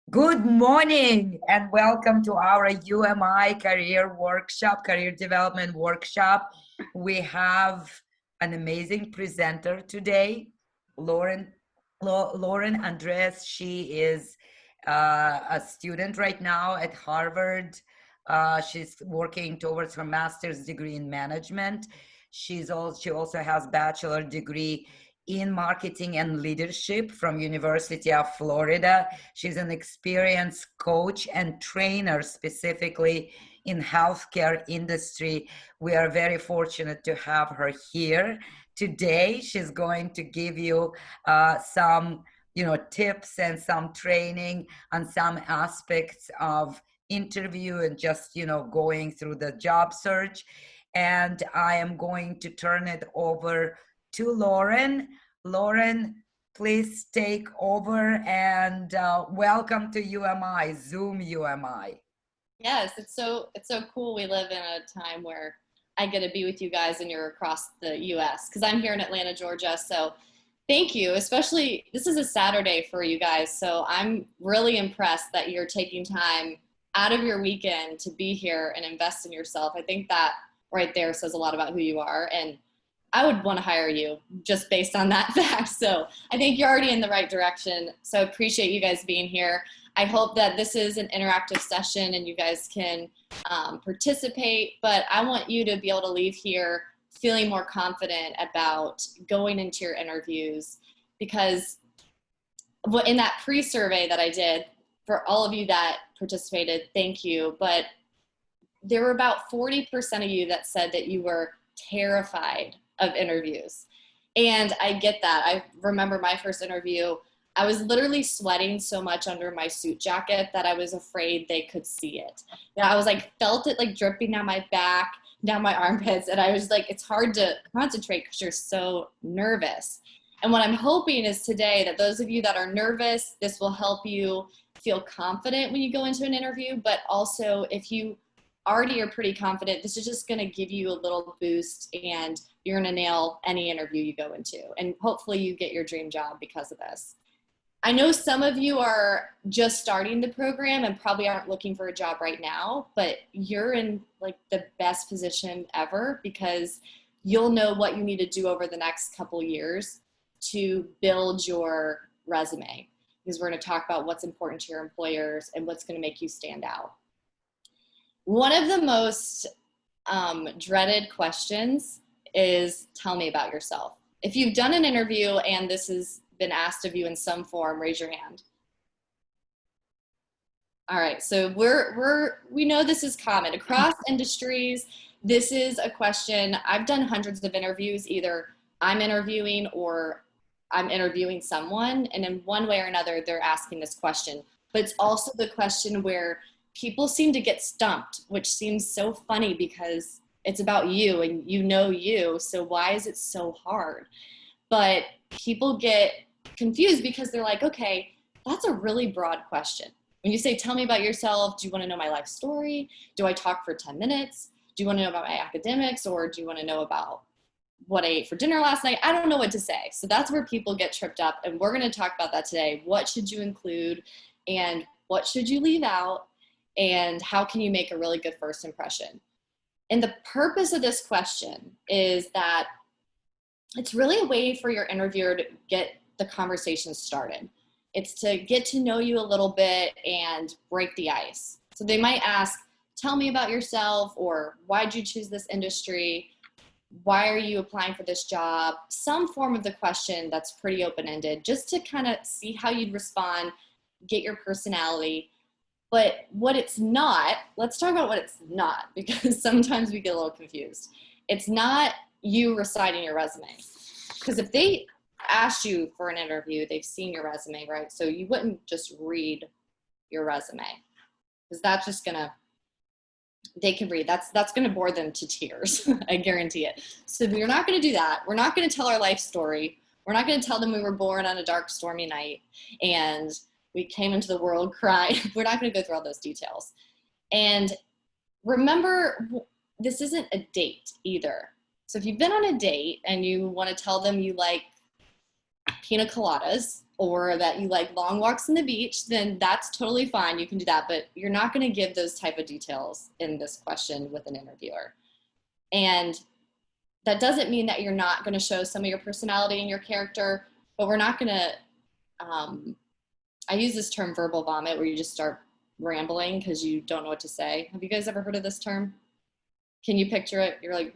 Good morning and welcome to our UMI career development workshop. We have an amazing presenter today, Lauren Lauren Andres. She is a student right now at Harvard. She's working towards her master's degree in management. She also has bachelor degree in marketing and leadership from University of Florida. She's an experienced coach and trainer specifically in healthcare industry. We are very fortunate to have her here today. She's going to give you some tips and some training on some aspects of interview and just going through the job search. And I am going to turn it over to Lauren. Lauren, please take over and welcome to UMI, Zoom UMI. Yes, it's so cool. We live in a time where I get to be with you guys and you're across the US because I'm here in Atlanta, Georgia. So thank you. Especially this is a Saturday for you guys. So I'm really impressed that you're taking time out of your weekend to be here and invest in yourself. I think that right there says a lot about who you are. And I would want to hire you just based on that fact. So I think you're already in the right direction. So I appreciate you guys being here. I hope that this is an interactive session and you guys can participate, but I want you to be able to leave here feeling more confident about going into your interviews, because in that pre-survey that I did, for all of you that participated, thank you, but there were about 40% of you that said that you were terrified of interviews. And I get that. I remember my first interview, I was literally sweating so much under my suit jacket that I was afraid they could see it. I was like, felt it like dripping down my back, down my armpits. And I was like, it's hard to concentrate because you're so nervous. And what I'm hoping is today that those of you that are nervous, this will help you feel confident when you go into an interview. But also if you already are pretty confident, this is just going to give you a little boost and you're going to nail any interview you go into. And hopefully you get your dream job because of this. I know some of you are just starting the program and probably aren't looking for a job right now, but you're in like the best position ever because you'll know what you need to do over the next couple years to build your resume, because we're going to talk about what's important to your employers and what's going to make you stand out. One of the most dreaded questions is, tell me about yourself. If you've done an interview and this has been asked of you in some form, raise your hand. All right, so we know this is common across industries. This is a question. I've done hundreds of interviews. Either I'm interviewing or I'm interviewing someone, and in one way or another, they're asking this question. But it's also the question where people seem to get stumped, which seems so funny because it's about you and you know you, so why is it so hard? But people get confused because they're like, okay, that's a really broad question. When you say, tell me about yourself, do you want to know my life story? Do I talk for 10 minutes? Do you want to know about my academics, or do you want to know about what I ate for dinner last night? I don't know what to say. So that's where people get tripped up, and we're going to talk about that today. What should you include and what should you leave out? And how can you make a really good first impression? And the purpose of this question is that it's really a way for your interviewer to get the conversation started. It's to get to know you a little bit and break the ice. So they might ask, tell me about yourself, or why'd you choose this industry? Why are you applying for this job? Some form of the question that's pretty open-ended, just to kind of see how you'd respond, get your personality. But what it's not, let's talk about what it's not, because sometimes we get a little confused. It's not you reciting your resume. Because if they asked you for an interview, they've seen your resume, right? So you wouldn't just read your resume, because that's just gonna, they can read, that's gonna bore them to tears. I guarantee it. So we're not gonna do that. We're not gonna tell our life story. We're not gonna tell them we were born on a dark, stormy night and we came into the world crying. We're not gonna go through all those details. And remember, this isn't a date either. So if you've been on a date and you want to tell them you like pina coladas, or that you like long walks on the beach, then that's totally fine. You can do that, but you're not going to give those type of details in this question with an interviewer. And that doesn't mean that you're not going to show some of your personality and your character, but we're not going to, I use this term verbal vomit, where you just start rambling because you don't know what to say. Have you guys ever heard of this term? Can you picture it? You're like,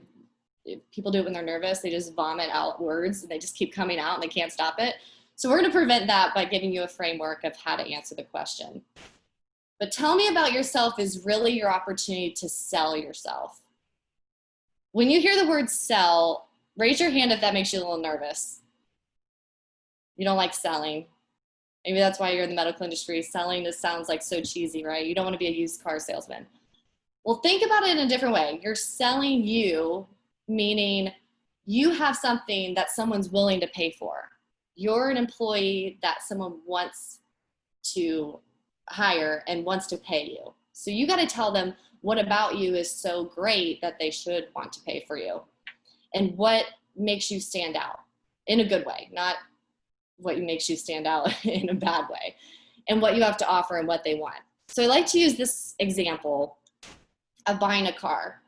people do it when they're nervous. They just vomit out words and they just keep coming out and they can't stop it. So we're going to prevent that by giving you a framework of how to answer the question. But tell me about yourself is really your opportunity to sell yourself. When you hear the word sell, raise your hand if that makes you a little nervous. You don't like selling. Maybe that's why you're in the medical industry. Selling just sounds like so cheesy, right? You don't want to be a used car salesman. Well, think about it in a different way. You're selling you, meaning you have something that someone's willing to pay for. You're an employee that someone wants to hire and wants to pay you. So you got to tell them what about you is so great that they should want to pay for you, and what makes you stand out in a good way, not what makes you stand out in a bad way, and what you have to offer and what they want. So I like to use this example of buying a car.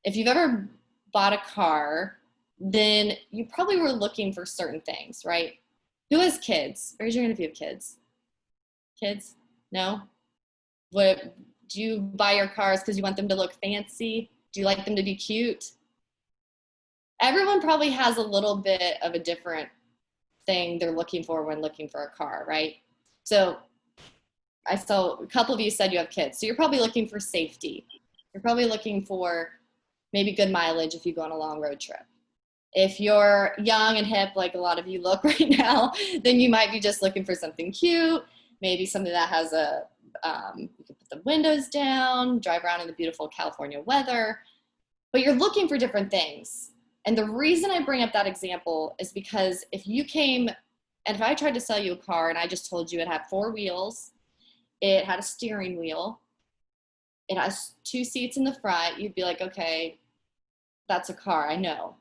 If you've ever bought a car, then you probably were looking for certain things, right? Who has kids? Raise your hand if you have kids. Kids? No? What, do you buy your cars because you want them to look fancy? Do you like them to be cute? Everyone probably has a little bit of a different thing they're looking for when looking for a car, right? So I saw a couple of you said you have kids. So you're probably looking for safety. You're probably looking for maybe good mileage if you go on a long road trip. If you're young and hip, like a lot of you look right now, then you might be just looking for something cute, maybe something that has a, you can put the windows down, drive around in the beautiful California weather, but you're looking for different things. And the reason I bring up that example is because if you came, and if I tried to sell you a car and I just told you it had 4 wheels, it had a steering wheel, it has 2 seats in the front, you'd be like, okay, that's a car, I know.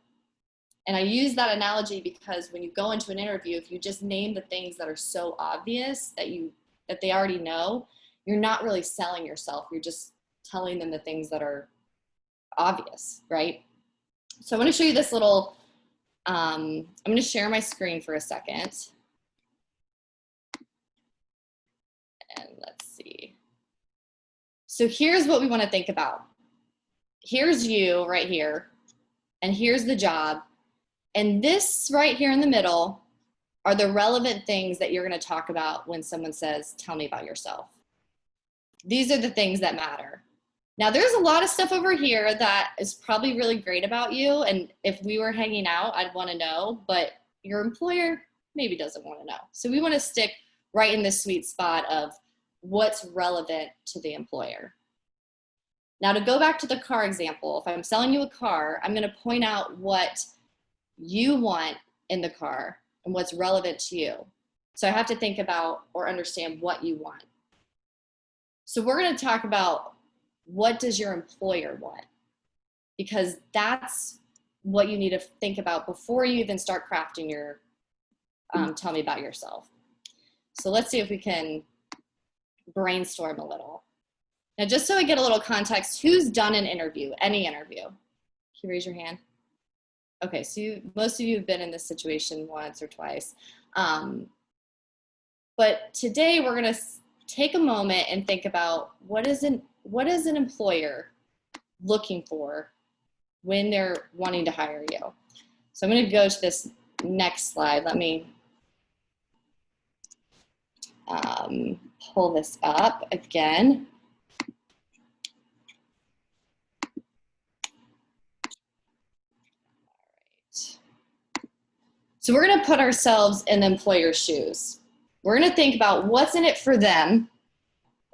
And I use that analogy because when you go into an interview, if you just name the things that are so obvious that they already know, you're not really selling yourself. You're just telling them the things that are obvious, right? So I'm going to show you this little, I'm going to share my screen for a second. And let's see. So here's what we want to think about. Here's you right here, and here's the job. And this right here in the middle are the relevant things that you're going to talk about when someone says, tell me about yourself. These are the things that matter. Now, there's a lot of stuff over here that is probably really great about you. And if we were hanging out, I'd want to know, but your employer maybe doesn't want to know. So we want to stick right in this sweet spot of what's relevant to the employer. Now, to go back to the car example, if I'm selling you a car, I'm going to point out what you want in the car and what's relevant to you. So I have to think about or understand what you want. So we're going to talk about what does your employer want? Because that's what you need to think about before you even start crafting your tell me about yourself. So let's see if we can brainstorm a little. Now, just so I get a little context, who's done an interview, any interview? Can you raise your hand? Okay, so most of you have been in this situation once or twice. But today we're going to take a moment and think about what is an employer looking for when they're wanting to hire you. So I'm going to go to this next slide. Let me pull this up again. So we're going to put ourselves in the employer's shoes. We're going to think about what's in it for them,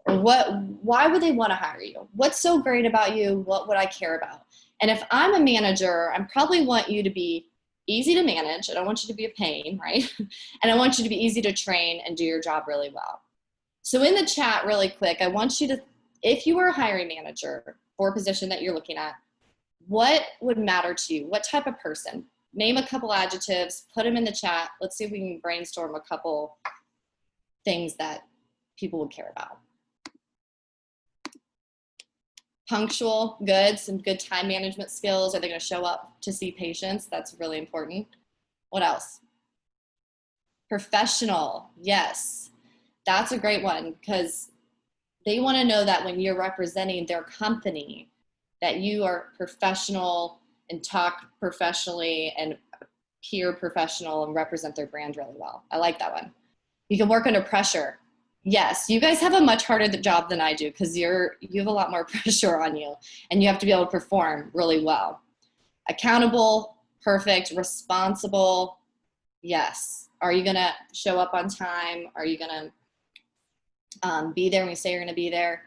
or why would they want to hire you? What's so great about you? What would I care about? And if I'm a manager, I probably want you to be easy to manage. I don't want you to be a pain, right? And I want you to be easy to train and do your job really well. So in the chat really quick, I want you to, if you were a hiring manager for a position that you're looking at, what would matter to you? What type of person? name a couple adjectives, put them in the chat. Let's see if we can brainstorm a couple things that people would care about. Punctual, good, some good time management skills. Are they going to show up to see patients? That's really important. What else? Professional, yes. That's a great one because they want to know that when you're representing their company, that you are professional and talk professionally and peer professional and represent their brand really well. I like that one. You can work under pressure. Yes, you guys have a much harder job than I do because you have a lot more pressure on you and you have to be able to perform really well. Accountable, perfect. Responsible, yes. Are you gonna show up on time? Are you gonna be there when you say you're gonna be there?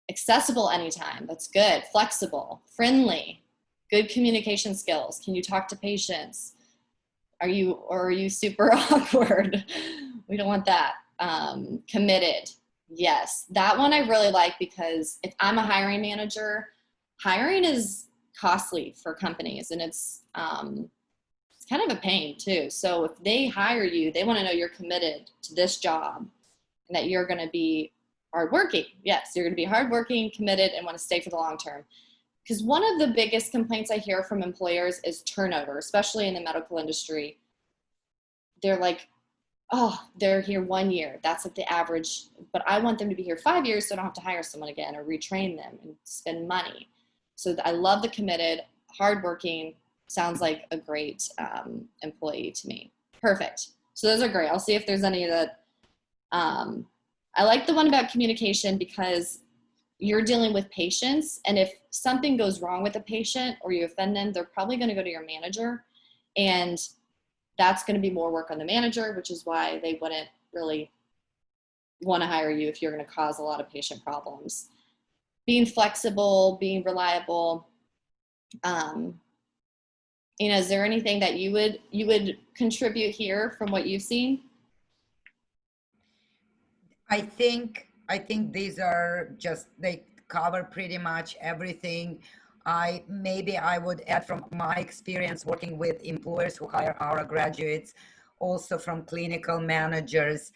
Accessible anytime, that's good. Flexible, friendly, good communication skills. Can you talk to patients? Are you super awkward? We don't want that. Committed, yes. That one I really like because if I'm a hiring manager, hiring is costly for companies and it's kind of a pain too. So if they hire you, they want to know you're committed to this job and that you're going to be hardworking. Yes, you're going to be hardworking, committed, and want to stay for the long term. Because one of the biggest complaints I hear from employers is turnover, especially in the medical industry. They're like, oh, they're here 1 year. That's like the average, but I want them to be here 5 years so I don't have to hire someone again or retrain them and spend money. So I love the committed, hardworking, sounds like a great employee to me. Perfect. So those are great. I'll see if there's any that, I like the one about communication because you're dealing with patients, and if something goes wrong with a patient or you offend them, they're probably going to go to your manager, and that's going to be more work on the manager, which is why they wouldn't really want to hire you if you're going to cause a lot of patient problems. Being flexible, being reliable. Is there anything that you would contribute here from what you've seen? I think these are just, they cover pretty much everything. Maybe I would add from my experience working with employers who hire our graduates, also from clinical managers.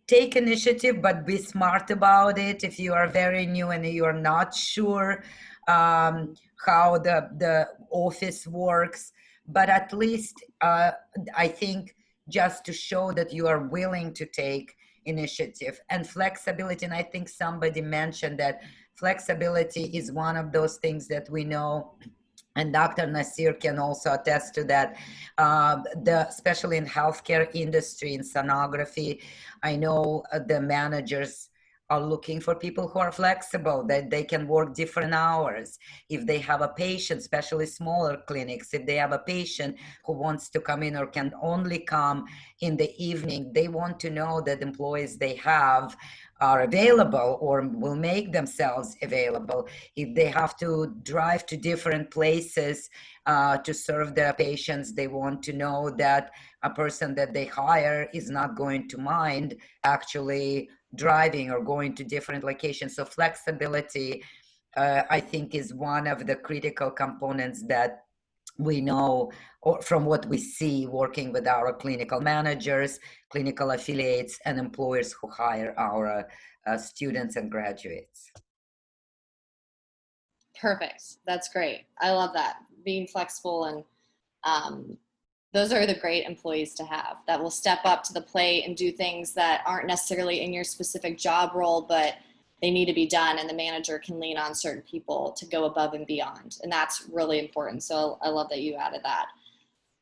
Take initiative, but be smart about it. If you are very new and you are not sure how the office works, but at least I think just to show that you are willing to take initiative and flexibility. And I think somebody mentioned that flexibility is one of those things that we know, and Dr. Nasir can also attest to that, especially in healthcare industry, in sonography. I know the managers are looking for people who are flexible, that they can work different hours. If they have a patient, especially smaller clinics, if they have a patient who wants to come in or can only come in the evening, they want to know that employees they have are available or will make themselves available. If they have to drive to different places to serve their patients, they want to know that a person that they hire is not going to mind actually driving or going to different locations. So flexibility, I think, is one of the critical components that we know, or from what we see working with our clinical managers, clinical affiliates, and employers who hire our students and graduates. Perfect. That's great. I love that. Being flexible, and those are the great employees to have that will step up to the plate and do things that aren't necessarily in your specific job role, but they need to be done, and the manager can lean on certain people to go above and beyond. And that's really important. So I love that you added that.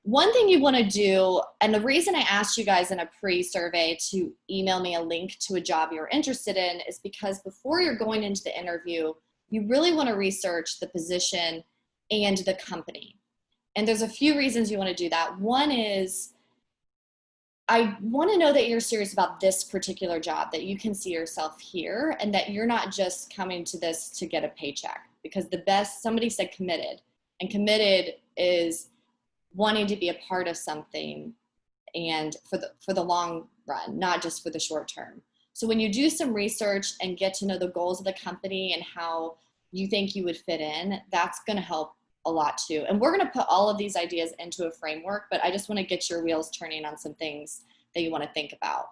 One thing you want to do, and the reason I asked you guys in a pre-survey to email me a link to a job you're interested in is because before you're going into the interview, you really want to research the position and the company. And there's a few reasons you want to do that. One is, I want to know that you're serious about this particular job, that you can see yourself here, and that you're not just coming to this to get a paycheck. Because somebody said committed, and committed is wanting to be a part of something and for the long run, not just for the short term. So when you do some research and get to know the goals of the company and how you think you would fit in, that's going to help a lot too. And we're going to put all of these ideas into a framework, but I just want to get your wheels turning on some things that you want to think about.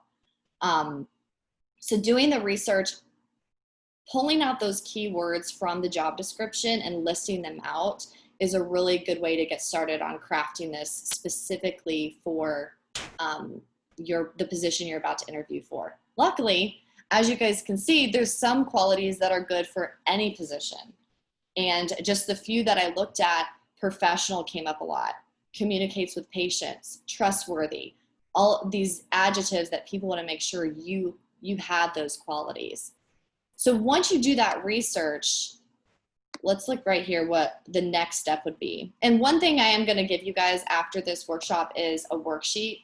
So doing the research, pulling out those keywords from the job description and listing them out is a really good way to get started on crafting this specifically for the position you're about to interview for. Luckily, as you guys can see, there's some qualities that are good for any position. And just the few that I looked at, professional came up a lot, communicates with patients, trustworthy, all these adjectives that people want to make sure you have those qualities. So once you do that research, let's look right here what the next step would be. And one thing I am going to give you guys after this workshop is a worksheet,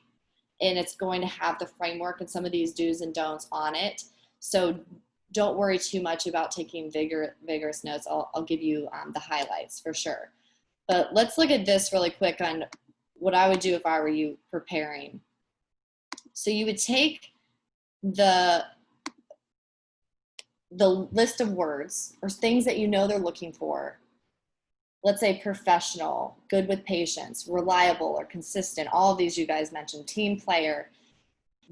and it's going to have the framework and some of these do's and don'ts on it. So don't worry too much about taking vigorous notes. I'll give you the highlights for sure. But let's look at this really quick on what I would do if I were you preparing. So you would take the list of words or things that you know they're looking for. Let's say professional, good with patients, reliable or consistent. All of these you guys mentioned, team player.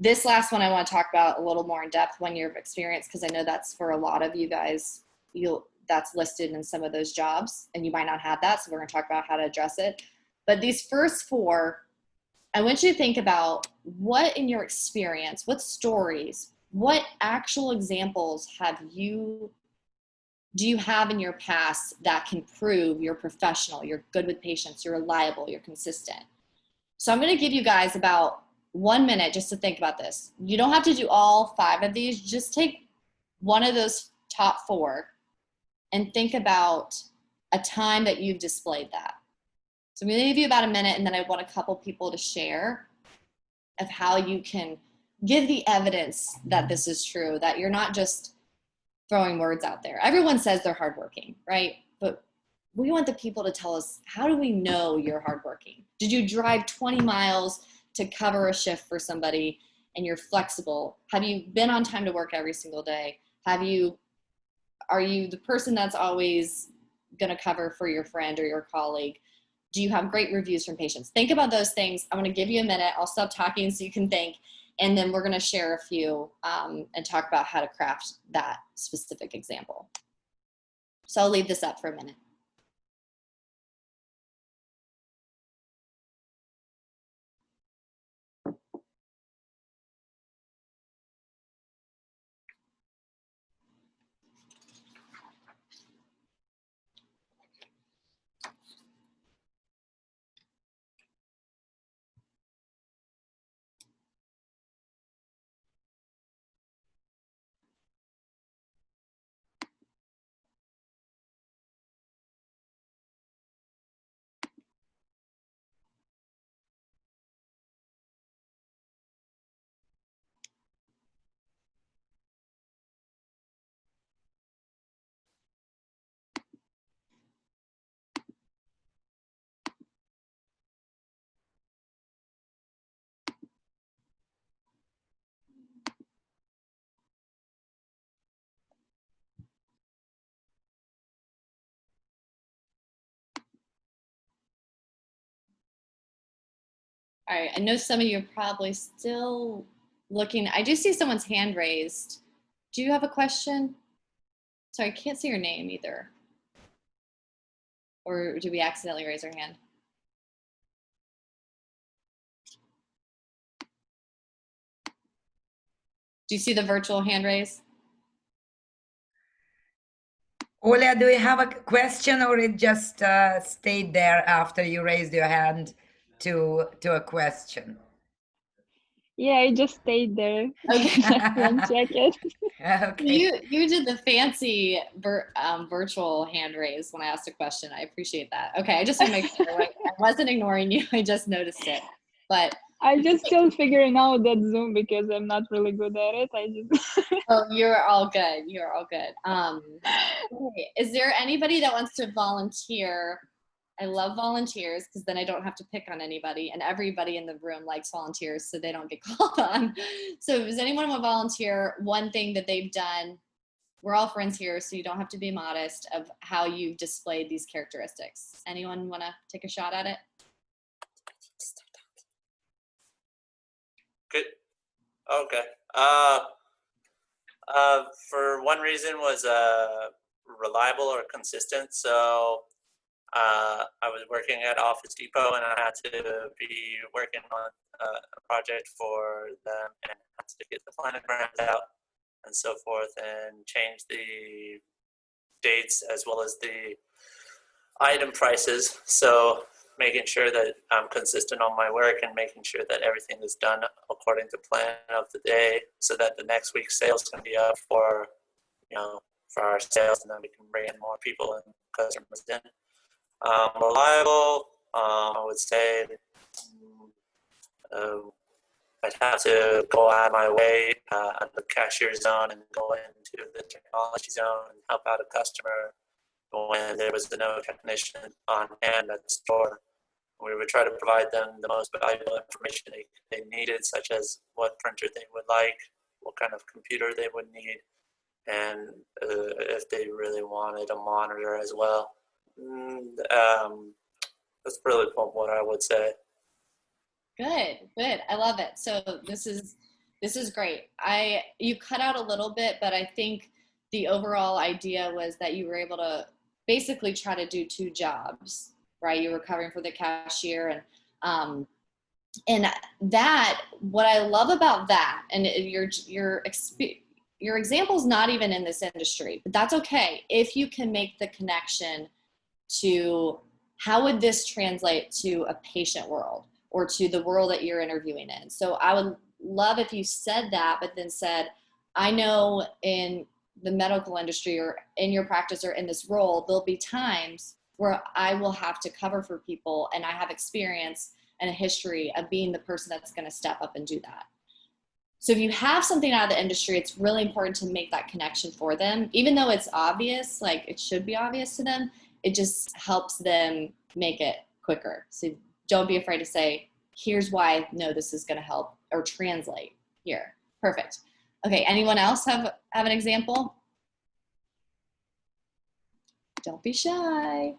This last one I want to talk about a little more in depth, 1 year of experience, because I know that's for a lot of you guys, that's listed in some of those jobs, and you might not have that, so we're going to talk about how to address it. But these first 4, I want you to think about what in your experience, what stories, what actual examples do you have in your past that can prove you're professional, you're good with patients, you're reliable, you're consistent. So I'm going to give you guys about 1 minute just to think about this. You don't have to do all 5 of these. Just take one of those top 4 and think about a time that you've displayed that. So I'm going to give you about a minute, and then I want a couple people to share of how you can give the evidence that this is true, that you're not just throwing words out there. Everyone says they're hardworking, right? But we want the people to tell us, how do we know you're hardworking? Did you drive 20 miles to cover a shift for somebody and you're flexible? Have you been on time to work every single day? Are you the person that's always going to cover for your friend or your colleague? Do you have great reviews from patients? Think about those things. I'm going to give you a minute. I'll stop talking so you can think. And then we're going to share a few and talk about how to craft that specific example. So I'll leave this up for a minute. All right, I know some of you are probably still looking. I do see someone's hand raised. Do you have a question? Sorry, I can't see your name either. Or did we accidentally raise our hand? Do you see the virtual hand raise? Olia, do you have a question, or it just stayed there after you raised your hand to a question? Yeah, it just stayed there. Okay. Didn't check it. Okay. You did the fancy virtual hand raise when I asked a question. I appreciate that. Okay, I just want to make sure I wasn't ignoring you. I just noticed it. But I'm just still figuring out that Zoom because I'm not really good at it. Oh, you're all good. You're all good. Okay. Is there anybody that wants to volunteer? I love volunteers because then I don't have to pick on anybody, and everybody in the room likes volunteers, so they don't get called on. So does anyone want to volunteer one thing that they've done we're all friends here, so you don't have to be modest of how you've displayed these characteristics. Anyone want to take a shot at it? Good. Okay. For one reason was reliable or consistent. So I was working at Office Depot, and I had to be working on a project for them, and had to get the planograms out and so forth, and change the dates as well as the item prices. So making sure that I'm consistent on my work and making sure that everything is done according to plan of the day, so that the next week's sales can be up for, for our sales, and then we can bring in more people and customers in. Reliable, I would say I'd have to go out of my way at the cashier zone and go into the technology zone and help out a customer when there was no technician on hand at the store. We would try to provide them the most valuable information they needed, such as what printer they would like, what kind of computer they would need, and if they really wanted a monitor as well. That's really what I would say. Good. I love it. So this is great. You cut out a little bit, but I think the overall idea was that you were able to basically try to do two jobs, right? You were covering for the cashier, and that, what I love about that, and your example's not even in this industry, but that's okay if you can make the connection to how would this translate to a patient world or to the world that you're interviewing in. So I would love if you said that, but then said, I know in the medical industry or in your practice or in this role, there'll be times where I will have to cover for people, and I have experience and a history of being the person that's going to step up and do that. So if you have something out of the industry, it's really important to make that connection for them. Even though it's obvious, like it should be obvious to them, it just helps them make it quicker. So don't be afraid to say, here's why I know this is going to help or translate here. Perfect. Okay, anyone else have an example? Don't be shy.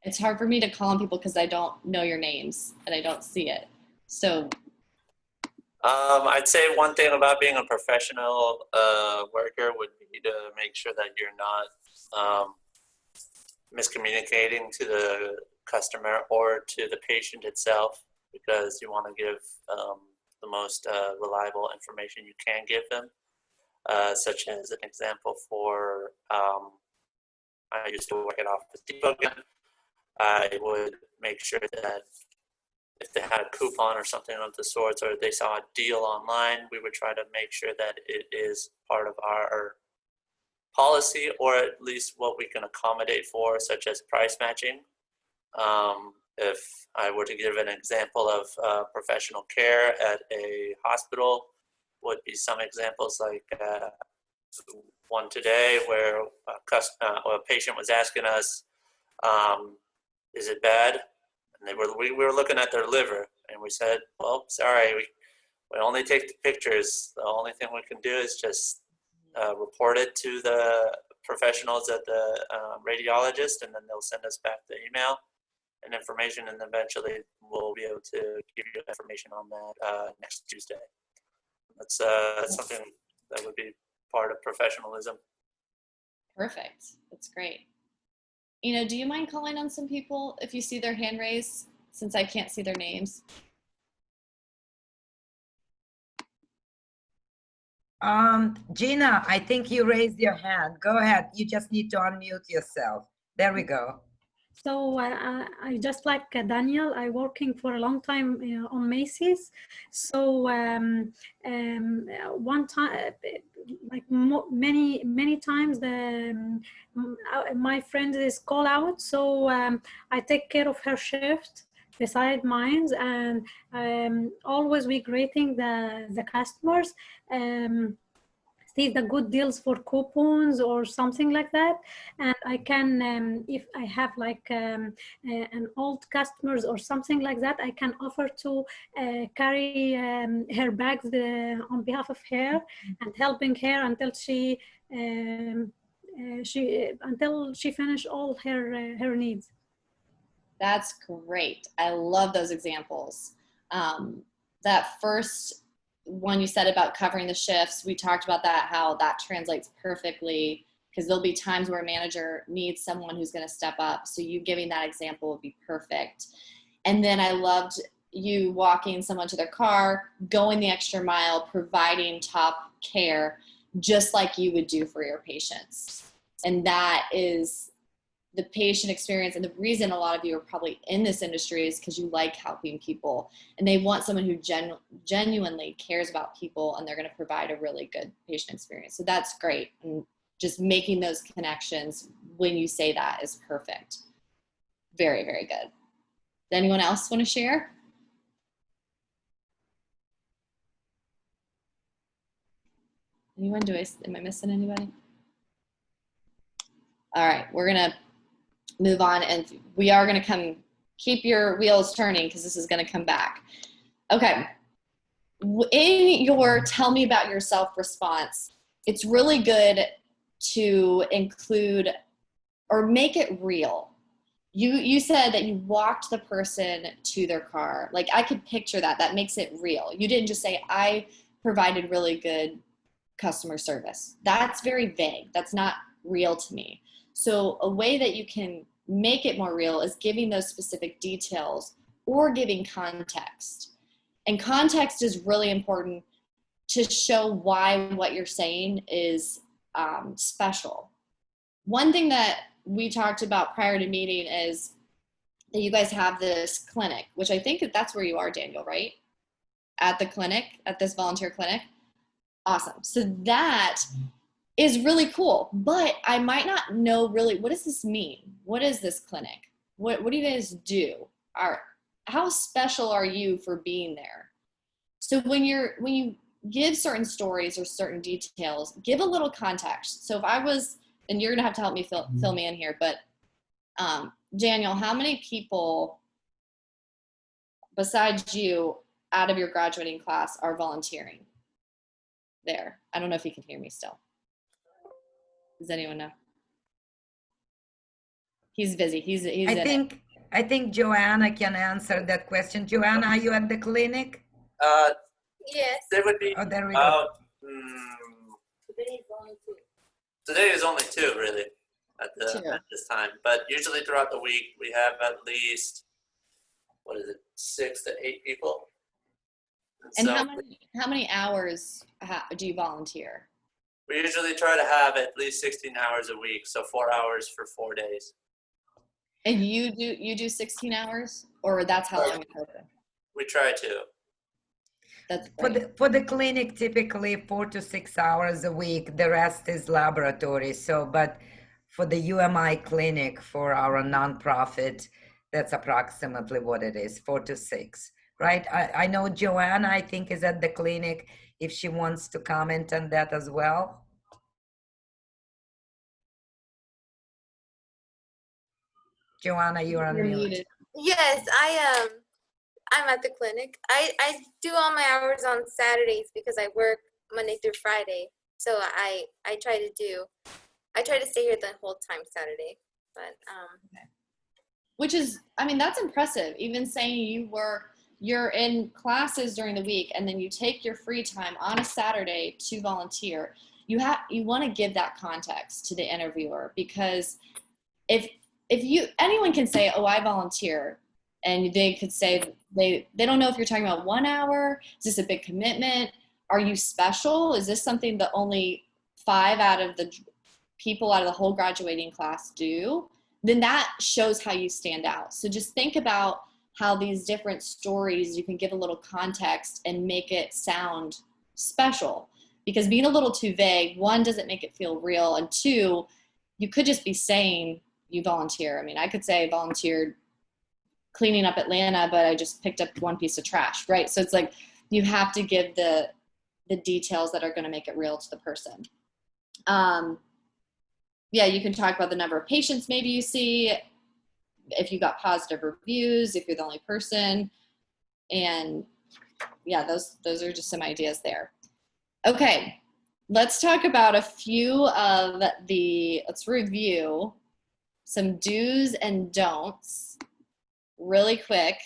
It's hard for me to call on people because I don't know your names and I don't see it. So I'd say one thing about being a professional worker would be to make sure that you're not miscommunicating to the customer or to the patient itself, because you want to give the most reliable information you can give them. Such as an example for, I used to work at Office Depot again. I would make sure that if they had a coupon or something of the sorts, or they saw a deal online, we would try to make sure that it is part of our policy, or at least what we can accommodate for, such as price matching. If I were to give an example of professional care at a hospital, would be some examples like one today where a patient was asking us, is it bad? And we were looking at their liver, and we said, well, sorry, we only take the pictures. The only thing we can do is just report it to the professionals at the radiologist, and then they'll send us back the email and information, and eventually we'll be able to give you information on that next Tuesday. That's something that would be part of professionalism. Perfect. That's great. Do you mind calling on some people if you see their hand raised, since I can't see their names? Gina, I think you raised your hand. Go ahead. You just need to unmute yourself. There we go. So I just like Daniel, I working for a long time on Macy's. So one time, like many times, my friend is call out. So I take care of her shift beside mine, and always we greeting the customers. see the good deals for coupons or something like that. And I can, if I have like an old customers or something like that, I can offer to carry her bags on behalf of her and helping her until she finish all her needs. That's great. I love those examples. That first one you said about covering the shifts, we talked about that, how that translates perfectly, because there'll be times where a manager needs someone who's going to step up. So you giving that example would be perfect. And then I loved you walking someone to their car, going the extra mile, providing top care, just like you would do for your patients. And that is the patient experience. And the reason a lot of you are probably in this industry is because you like helping people, and they want someone who genuinely cares about people, and they're going to provide a really good patient experience. So that's great. And just making those connections when you say that is perfect. Very, very good. Does anyone else want to share? Anyone? Am I missing anybody? All right, we're going to move on, and we are going to keep your wheels turning because this is going to come back. Okay. In your tell me about yourself response, it's really good to include or make it real. You said that you walked the person to their car. Like, I could picture that. That makes it real. You didn't just say, I provided really good customer service. That's very vague. That's not real to me. So a way that you can make it more real is giving those specific details or giving context. And context is really important to show why what you're saying is special. One thing that we talked about prior to meeting is that you guys have this clinic, which I think that's where you are, Daniel, right? At the clinic, at this volunteer clinic. Awesome. So that is really cool, but I might not know really, what does this mean? What is this clinic? What do you guys do? How special are you for being there? So when you give certain stories or certain details, give a little context. So if I was, and you're gonna have to help me fill me in here, but Daniel, how many people besides you out of your graduating class are volunteering there? I don't know if you can hear me still. Does anyone know? He's busy. I think Joanna can answer that question. Joanna, are you at the clinic? Yes. There would be Oh, there we go. Today is only 2 really at Two. at this time, but usually throughout the week we have at least 6 to 8 people. And so how many hours do you volunteer? we usually try to have at least 16 hours a week, so 4 hours for 4 days. And you do 16 hours, or that's how long it's open? We try to. That's For great. the clinic, typically 4 to 6 hours a week. The rest is laboratory. So, but for the UMI clinic, for our nonprofit, that's approximately what it is, 4 to 6, right? I know Joanna, I think, is at the clinic, if she wants to comment on that as well. Joanna, you're on mute. Yes, I'm at the clinic. I do all my hours on Saturdays because I work Monday through Friday. So I try to stay here the whole time Saturday. But Which is, I mean, that's impressive. Even saying you're in classes during the week and then you take your free time on a Saturday to volunteer. You want to give that context to the interviewer, because if anyone can say, oh, I volunteer, and they could say they don't know if you're talking about 1 hour. Is this a big commitment? Are you special? Is this something that only 5 out of the people out of the whole graduating class do? Then that shows how you stand out. So just think about how these different stories, you can give a little context and make it sound special. Because being a little too vague, 1, doesn't make it feel real, and 2, you could just be saying you volunteer. I mean, I could say I volunteered cleaning up Atlanta, but I just picked up 1 piece of trash, right? So it's like, you have to give the the details that are going to make it real to the person. Yeah, you can talk about the number of patients maybe you see, if you got positive reviews, if you're the only person. And yeah, those are just some ideas there. Okay, let's talk about a few of let's review some do's and don'ts really quick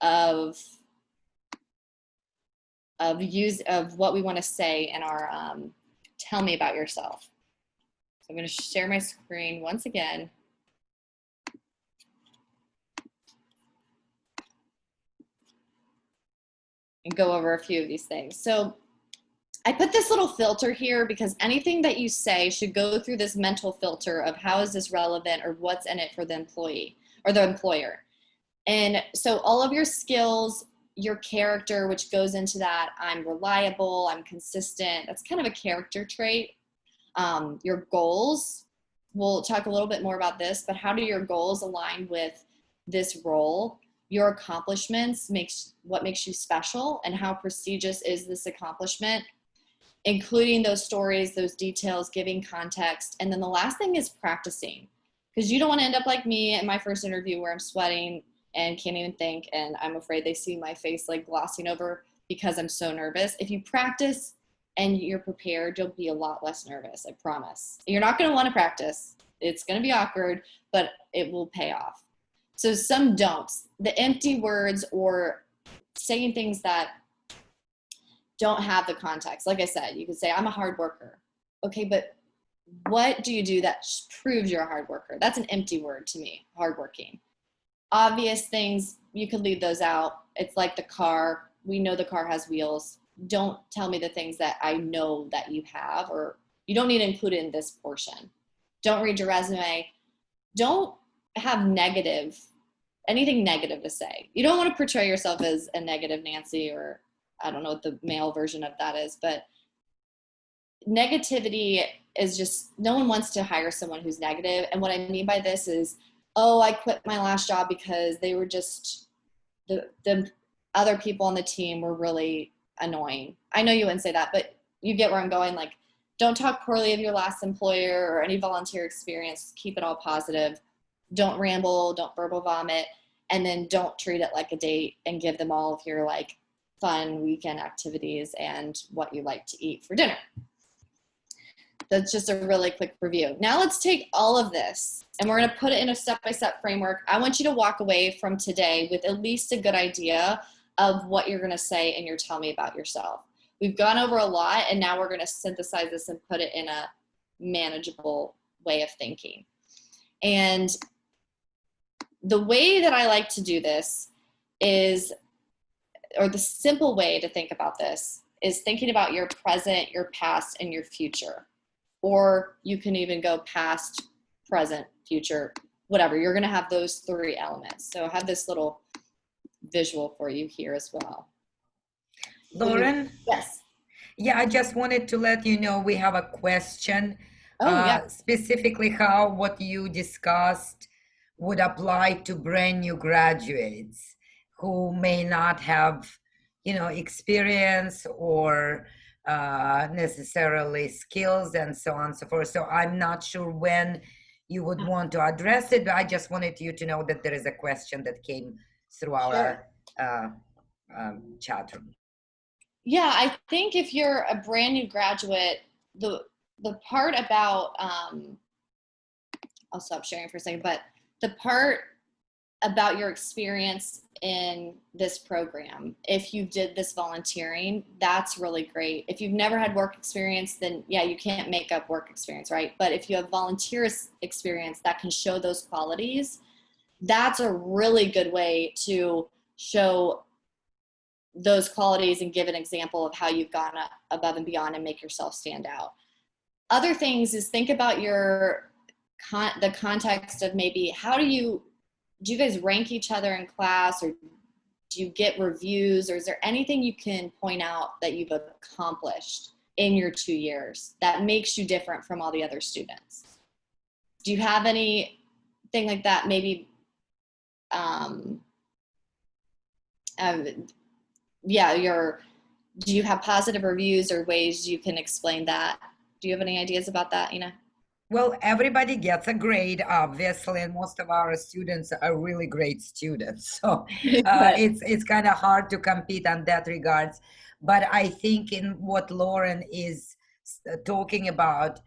of what we want to say in our tell me about yourself. So I'm going to share my screen once again. And go over a few of these things. So I put this little filter here because anything that you say should go through this mental filter of how is this relevant or what's in it for the employee or the employer. And so all of your skills, your character, which goes into that, I'm reliable, I'm consistent, that's kind of a character trait. Your goals, we'll talk a little bit more about this, but how do your goals align with this role? Your accomplishments, what makes you special, and how prestigious is this accomplishment, including those stories, those details, giving context. And then the last thing is practicing, because you don't want to end up like me in my first interview where I'm sweating and can't even think, and I'm afraid they see my face like glossing over because I'm so nervous. If you practice and you're prepared, you'll be a lot less nervous, I promise. You're not going to want to practice. It's going to be awkward, but it will pay off. So some don'ts, the empty words or saying things that don't have the context. Like I said, you could say, I'm a hard worker. Okay, but what do you do that proves you're a hard worker? That's an empty word to me, hardworking. Obvious things, you could leave those out. It's like the car. We know the car has wheels. Don't tell me the things that I know that you have, or you don't need to include it in this portion. Don't read your resume. Don't have anything negative to say. You don't want to portray yourself as a negative Nancy, or I don't know what the male version of that is, but negativity is just, no one wants to hire someone who's negative. And what I mean by this is, oh, I quit my last job because they were just, the other people on the team were really annoying. I know you wouldn't say that, but you get where I'm going. Like, don't talk poorly of your last employer or any volunteer experience. Keep it all positive. Don't ramble, don't verbal vomit, and then don't treat it like a date and give them all of your like fun weekend activities and what you like to eat for dinner. That's just a really quick review. Now let's take all of this and we're going to put it in a step-by-step framework. I want you to walk away from today with at least a good idea of what you're going to say in your tell me about yourself. We've gone over a lot, and now we're going to synthesize this and put it in a manageable way of thinking. And the way that I like to do this is, or the simple way to think about this is thinking about your present, your past, and your future. Or you can even go past, present, future, whatever. You're going to have those three elements. So I have this little visual for you here as well. Lauren? Yes. Yeah, I just wanted to let you know we have a question. Specifically how what you discussed would apply to brand new graduates who may not have, experience or necessarily skills and so on and so forth. So I'm not sure when you would want to address it, but I just wanted you to know that there is a question that came through our chat room. Yeah, I think if you're a brand new graduate, the part about, I'll stop sharing for a second, but the part about your experience in this program, if you did this volunteering, that's really great. If you've never had work experience, then yeah, you can't make up work experience, right? But if you have volunteer experience that can show those qualities, that's a really good way to show those qualities and give an example of how you've gone above and beyond and make yourself stand out. Other things is think about the context of maybe how do you guys rank each other in class, or do you get reviews, or is there anything you can point out that you've accomplished in your 2 years that makes you different from all the other students? Do you have anything like that? Maybe your do you have positive reviews or ways you can explain that? Do you have any ideas about that, Ina? Well, everybody gets a grade, obviously, and most of our students are really great students. So it's kind of hard to compete on that regards. But I think in what Lauren is talking about,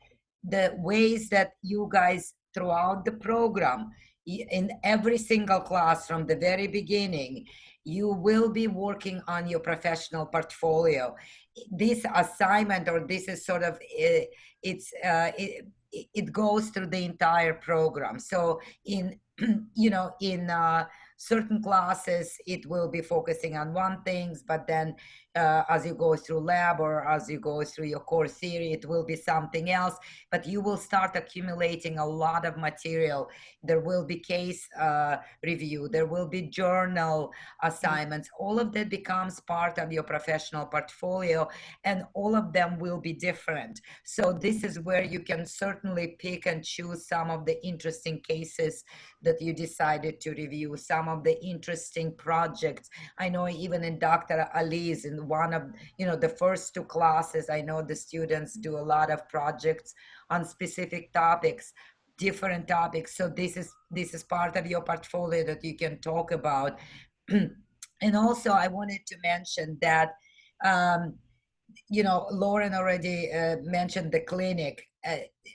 the ways that you guys throughout the program, in every single class from the very beginning, you will be working on your professional portfolio. This assignment, or this is sort of, it goes through the entire program. So in, in certain classes, it will be focusing on one things, but then as you go through lab or as you go through your core theory, it will be something else, but you will start accumulating a lot of material. There will be case review, there will be journal assignments. All of that becomes part of your professional portfolio, and all of them will be different. So this is where you can certainly pick and choose some of the interesting cases that you decided to review, some of the interesting projects. I know even in Dr. Ali's, in one of, the first 2 classes, I know the students do a lot of projects on specific topics, different topics. So this is part of your portfolio that you can talk about. And also I wanted to mention that, Lauren already mentioned the clinic.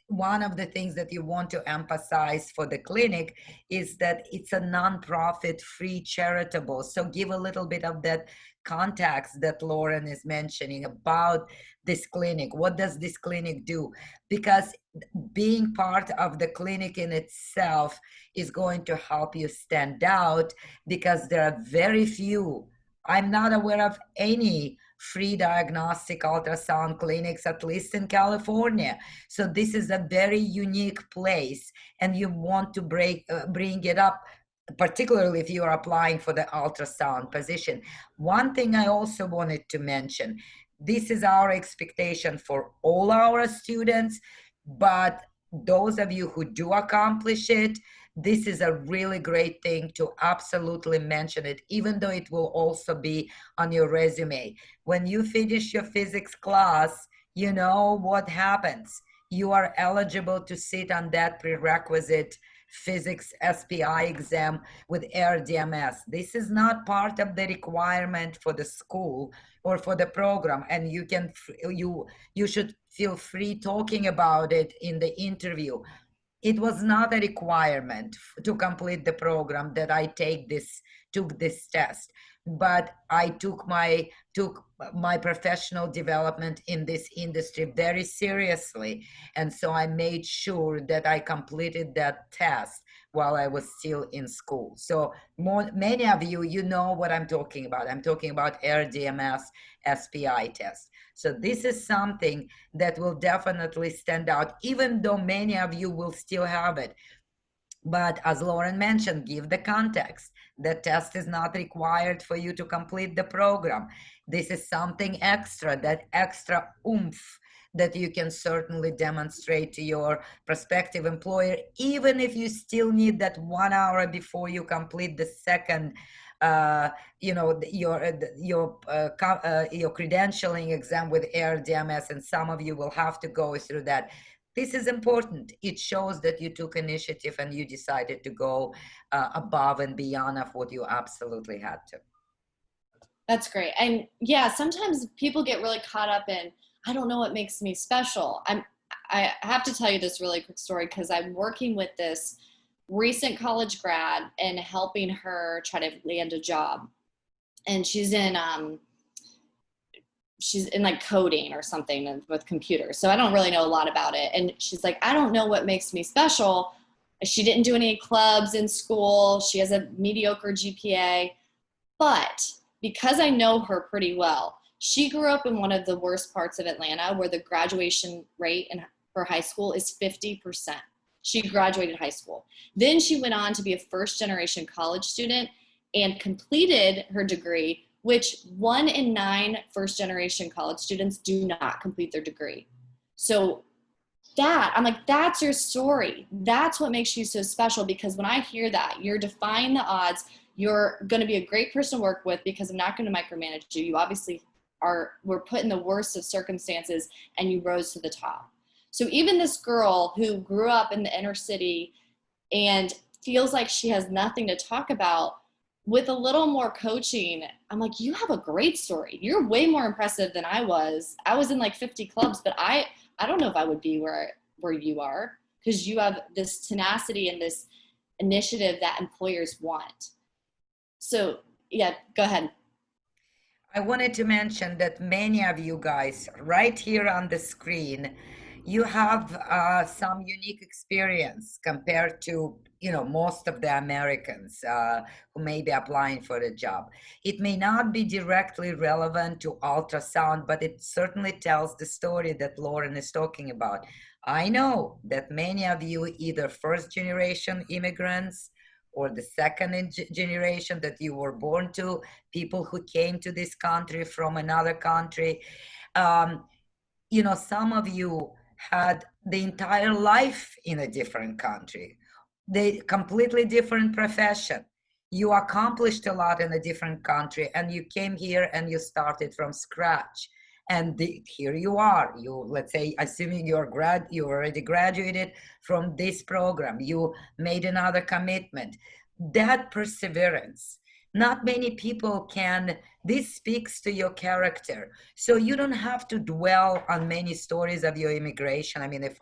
One of the things that you want to emphasize for the clinic is that it's a nonprofit, free, charitable. So give a little bit of that context that Lauren is mentioning about this clinic. What does this clinic do? Because being part of the clinic in itself is going to help you stand out, because there are very few, I'm not aware of any free diagnostic ultrasound clinics, at least in California. So this is a very unique place, and you want to bring it up, particularly if you are applying for the ultrasound position. One thing I also wanted to mention, this is our expectation for all our students, but those of you who do accomplish it, this is a really great thing to absolutely mention it, even though it will also be on your resume. When you finish your physics class, you know what happens. You are eligible to sit on that prerequisite physics SPI exam with AirDMS. This is not part of the requirement for the school or for the program, and you should feel free talking about it in the interview. It was not a requirement to complete the program that I took this test, but I took my professional development in this industry very seriously. And so I made sure that I completed that test while I was still in school. So many of you know what I'm talking about. I'm talking about AirDMS SPI test. So this is something that will definitely stand out, even though many of you will still have it. But as Lauren mentioned, give the context. The test is not required for you to complete the program. This is something extra, that extra oomph that you can certainly demonstrate to your prospective employer, even if you still need that 1 hour before you complete the second your credentialing exam with AirDMS, and some of you will have to go through that. This is important. It shows that you took initiative and you decided to go above and beyond of what you absolutely had to. That's great. And yeah, sometimes people get really caught up in, I don't know what makes me special. I have to tell you this really quick story, because I'm working with this recent college grad and helping her try to land a job. And she's in like coding or something with computers. So I don't really know a lot about it. And she's like, I don't know what makes me special. She didn't do any clubs in school. She has a mediocre GPA. But because I know her pretty well, she grew up in one of the worst parts of Atlanta, where the graduation rate for high school is 50%. She graduated high school. Then she went on to be a first-generation college student and completed her degree, which 1 in 9 first-generation college students do not complete their degree. So I'm like, that's your story. That's what makes you so special, because when I hear that, you're defying the odds. You're going to be a great person to work with, because I'm not going to micromanage you. You obviously were put in the worst of circumstances and you rose to the top. So even this girl who grew up in the inner city and feels like she has nothing to talk about, with a little more coaching, I'm like, you have a great story. You're way more impressive than I was. I was in like 50 clubs, but I don't know if I would be where you are, because you have this tenacity and this initiative that employers want. So yeah, go ahead. I wanted to mention that many of you guys right here on the screen, you have some unique experience compared to, you know, most of the Americans who may be applying for the job. It may not be directly relevant to ultrasound, but it certainly tells the story that Lauren is talking about. I know that many of you either first generation immigrants or the second generation that you were born to, people who came to this country from another country. You know, some of you had the entire life in a different country, the completely different profession. You accomplished a lot in a different country and you came here and you started from scratch. And here you are, you, let's say, assuming you already graduated from this program, you made another commitment. That perseverance, not many people can. This speaks to your character. So you don't have to dwell on many stories of your immigration. I mean, if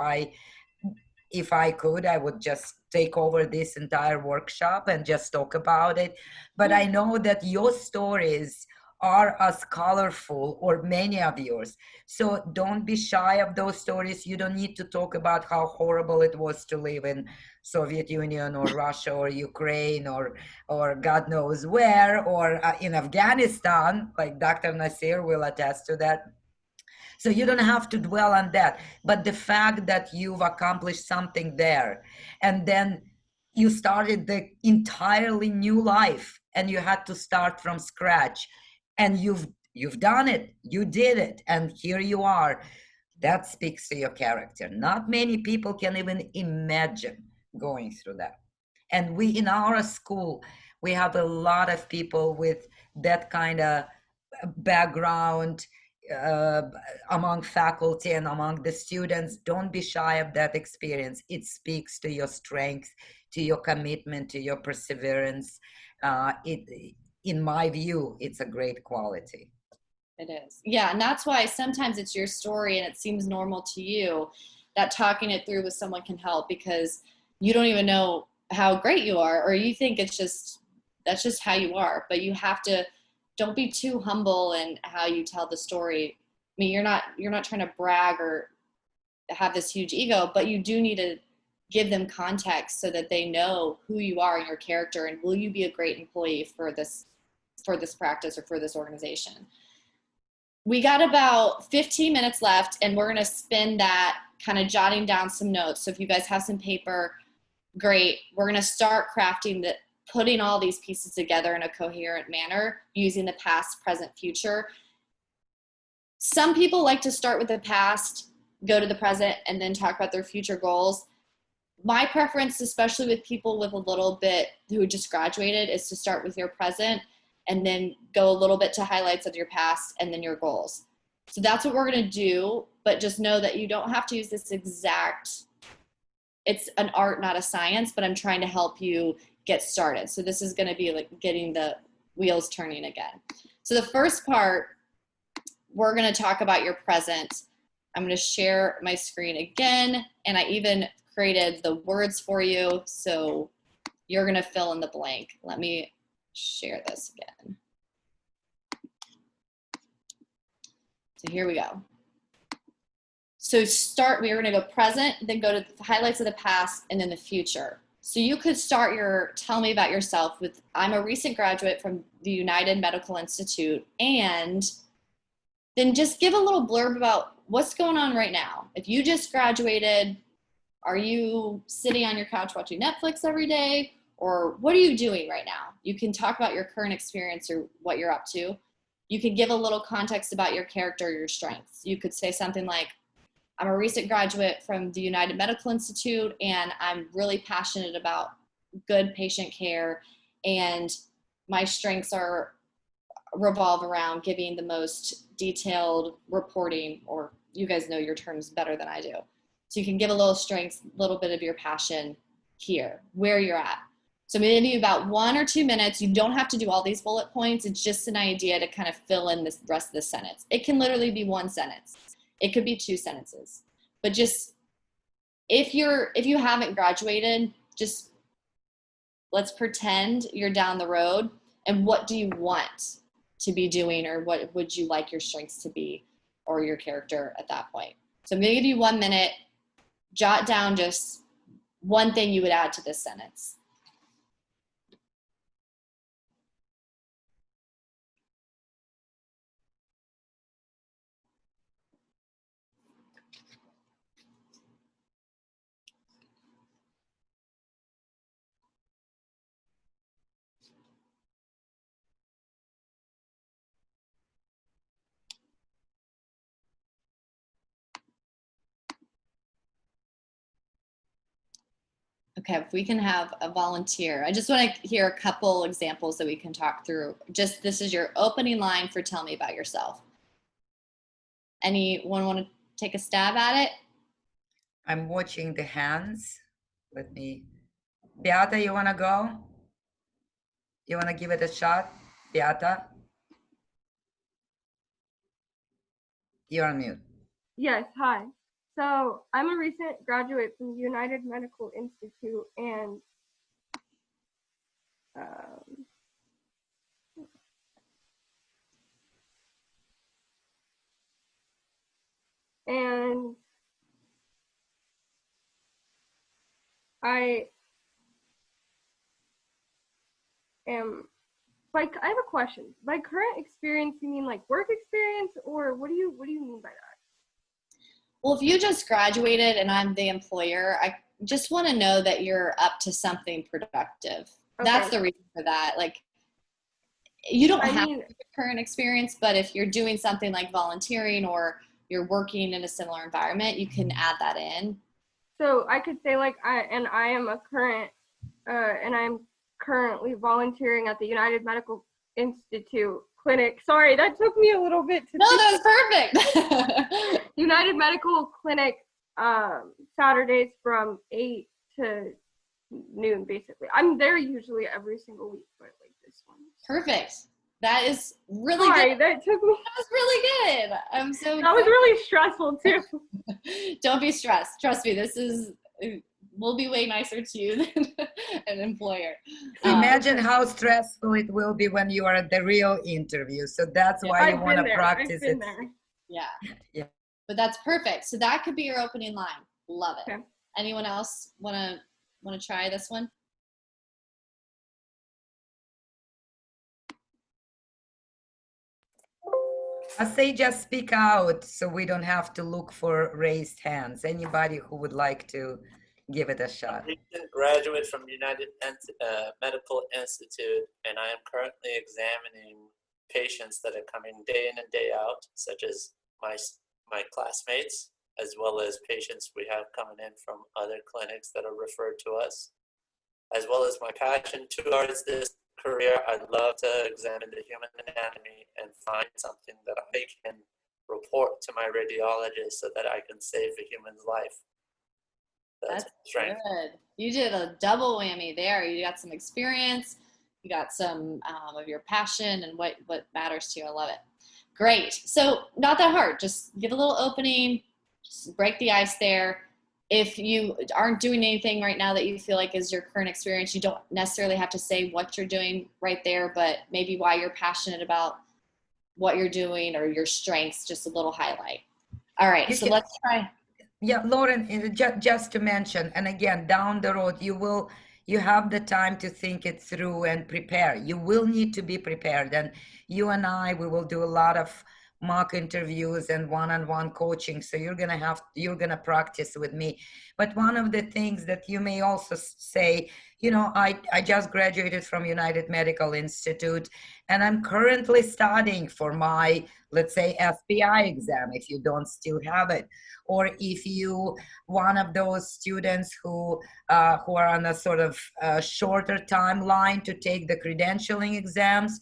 I could, I would just take over this entire workshop and just talk about it. But I know that your stories are as colorful, or many of yours. So don't be shy of those stories. You don't need to talk about how horrible it was to live in Soviet Union or Russia or Ukraine or God knows where, or in Afghanistan, like Dr. Nasir will attest to that. So you don't have to dwell on that. But the fact that you've accomplished something there, and then you started the entirely new life and you had to start from scratch, and you've done it, you did it, and here you are. That speaks to your character. Not many people can even imagine going through that. And we, in our school, we have a lot of people with that kind of background among faculty and among the students. Don't be shy of that experience. It speaks to your strength, to your commitment, to your perseverance. In my view, it's a great quality. It is. Yeah. And that's why sometimes it's your story and it seems normal to you, that talking it through with someone can help, because you don't even know how great you are, or you think that's just how you are. But you have to, don't be too humble in how you tell the story. I mean, you're not trying to brag or have this huge ego, but you do need to give them context so that they know who you are and your character, and will you be a great employee for this practice or for this organization. We got about 15 minutes left, and we're going to spend that kind of jotting down some notes. So if you guys have some paper, great. We're going to start putting all these pieces together in a coherent manner using the past, present, future. Some people like to start with the past, go to the present, and then talk about their future goals. My preference, especially with people with a little bit who just graduated, is to start with your present and then go a little bit to highlights of your past and then your goals. So that's what we're going to do, but just know that you don't have to use this exact, it's an art, not a science, but I'm trying to help you get started. So this is going to be like getting the wheels turning again. So the first part, we're going to talk about your present. I'm going to share my screen again, and I even created the words for you, so you're going to fill in the blank. Let me share this again. So here we go. So we're going to go present, then go to the highlights of the past, and then the future. So you could start tell me about yourself with, I'm a recent graduate from the United Medical Institute, and then just give a little blurb about what's going on right now. If you just graduated, are you sitting on your couch watching Netflix every day? Or what are you doing right now? You can talk about your current experience or what you're up to. You can give a little context about your character or your strengths. You could say something like, I'm a recent graduate from the United Medical Institute, and I'm really passionate about good patient care, and my strengths are revolve around giving the most detailed reporting, or you guys know your terms better than I do. So you can give a little strength, a little bit of your passion here, where you're at. So I'm going to give you about 1 or 2 minutes. You don't have to do all these bullet points. It's just an idea to kind of fill in this rest of the sentence. It can literally be 1 sentence. It could be 2 sentences. But just if you haven't graduated, just let's pretend you're down the road, and what do you want to be doing, or what would you like your strengths to be, or your character at that point. So I'm going to give you 1 minute. Jot down just one thing you would add to this sentence. Okay, if we can have a volunteer. I just want to hear a couple examples that we can talk through. Just this is your opening line for tell me about yourself. Anyone want to take a stab at it? I'm watching the hands. Let me. Beata, you want to go? You want to give it a shot? Beata? You're on mute. Yes, hi. So I'm a recent graduate from United Medical Institute, and I am like, I have a question. By current experience, you mean like work experience, or what do you mean by that? Well, if you just graduated and I'm the employer, I just want to know that you're up to something productive. Okay. That's the reason for that. Like, you don't have mean, current experience, but if you're doing something like volunteering or you're working in a similar environment, you can add that in. So I could say like I'm currently volunteering at the United Medical Institute clinic. Sorry, that took me a little bit to No, that was perfect. United Medical Clinic, Saturdays from 8 to noon, basically. I'm there usually every single week, but like this one. Perfect. That is really Sorry, good. that took me. That was really good. I'm so That was really stressful too. Don't be stressed. Trust me, we'll be way nicer to you than an employer. Imagine how stressful it will be when you are at the real interview. So that's why you want to practice it. Yeah. Yeah. But that's perfect. So that could be your opening line. Love it. Okay. Anyone else want to try this one? I say just speak out so we don't have to look for raised hands. Anybody who would like to give it a shot. I'm a graduate from United Medical Institute, and I am currently examining patients that are coming day in and day out, such as my classmates, as well as patients we have coming in from other clinics that are referred to us, as well as my passion towards this career. I'd love to examine the human anatomy and find something that I can report to my radiologist so that I can save a human's life. That's strength. Good. You did a double whammy there. You got some experience, you got some of your passion and what matters to you. I love it. Great. So not that hard. Just give a little opening, just break the ice there. If you aren't doing anything right now that you feel like is your current experience, you don't necessarily have to say what you're doing right there, but maybe why you're passionate about what you're doing or your strengths, just a little highlight. All right, so let's try. Yeah, Lauren, just to mention, and again, down the road, you have the time to think it through and prepare. You will need to be prepared. And you and we will do a lot of mock interviews and one-on-one coaching. So you're going to practice with me. But one of the things that you may also say, I just graduated from United Medical Institute, and I'm currently studying for my, let's say, FBI exam, if you don't still have it. Or if you, one of those students who are on a sort of shorter timeline to take the credentialing exams,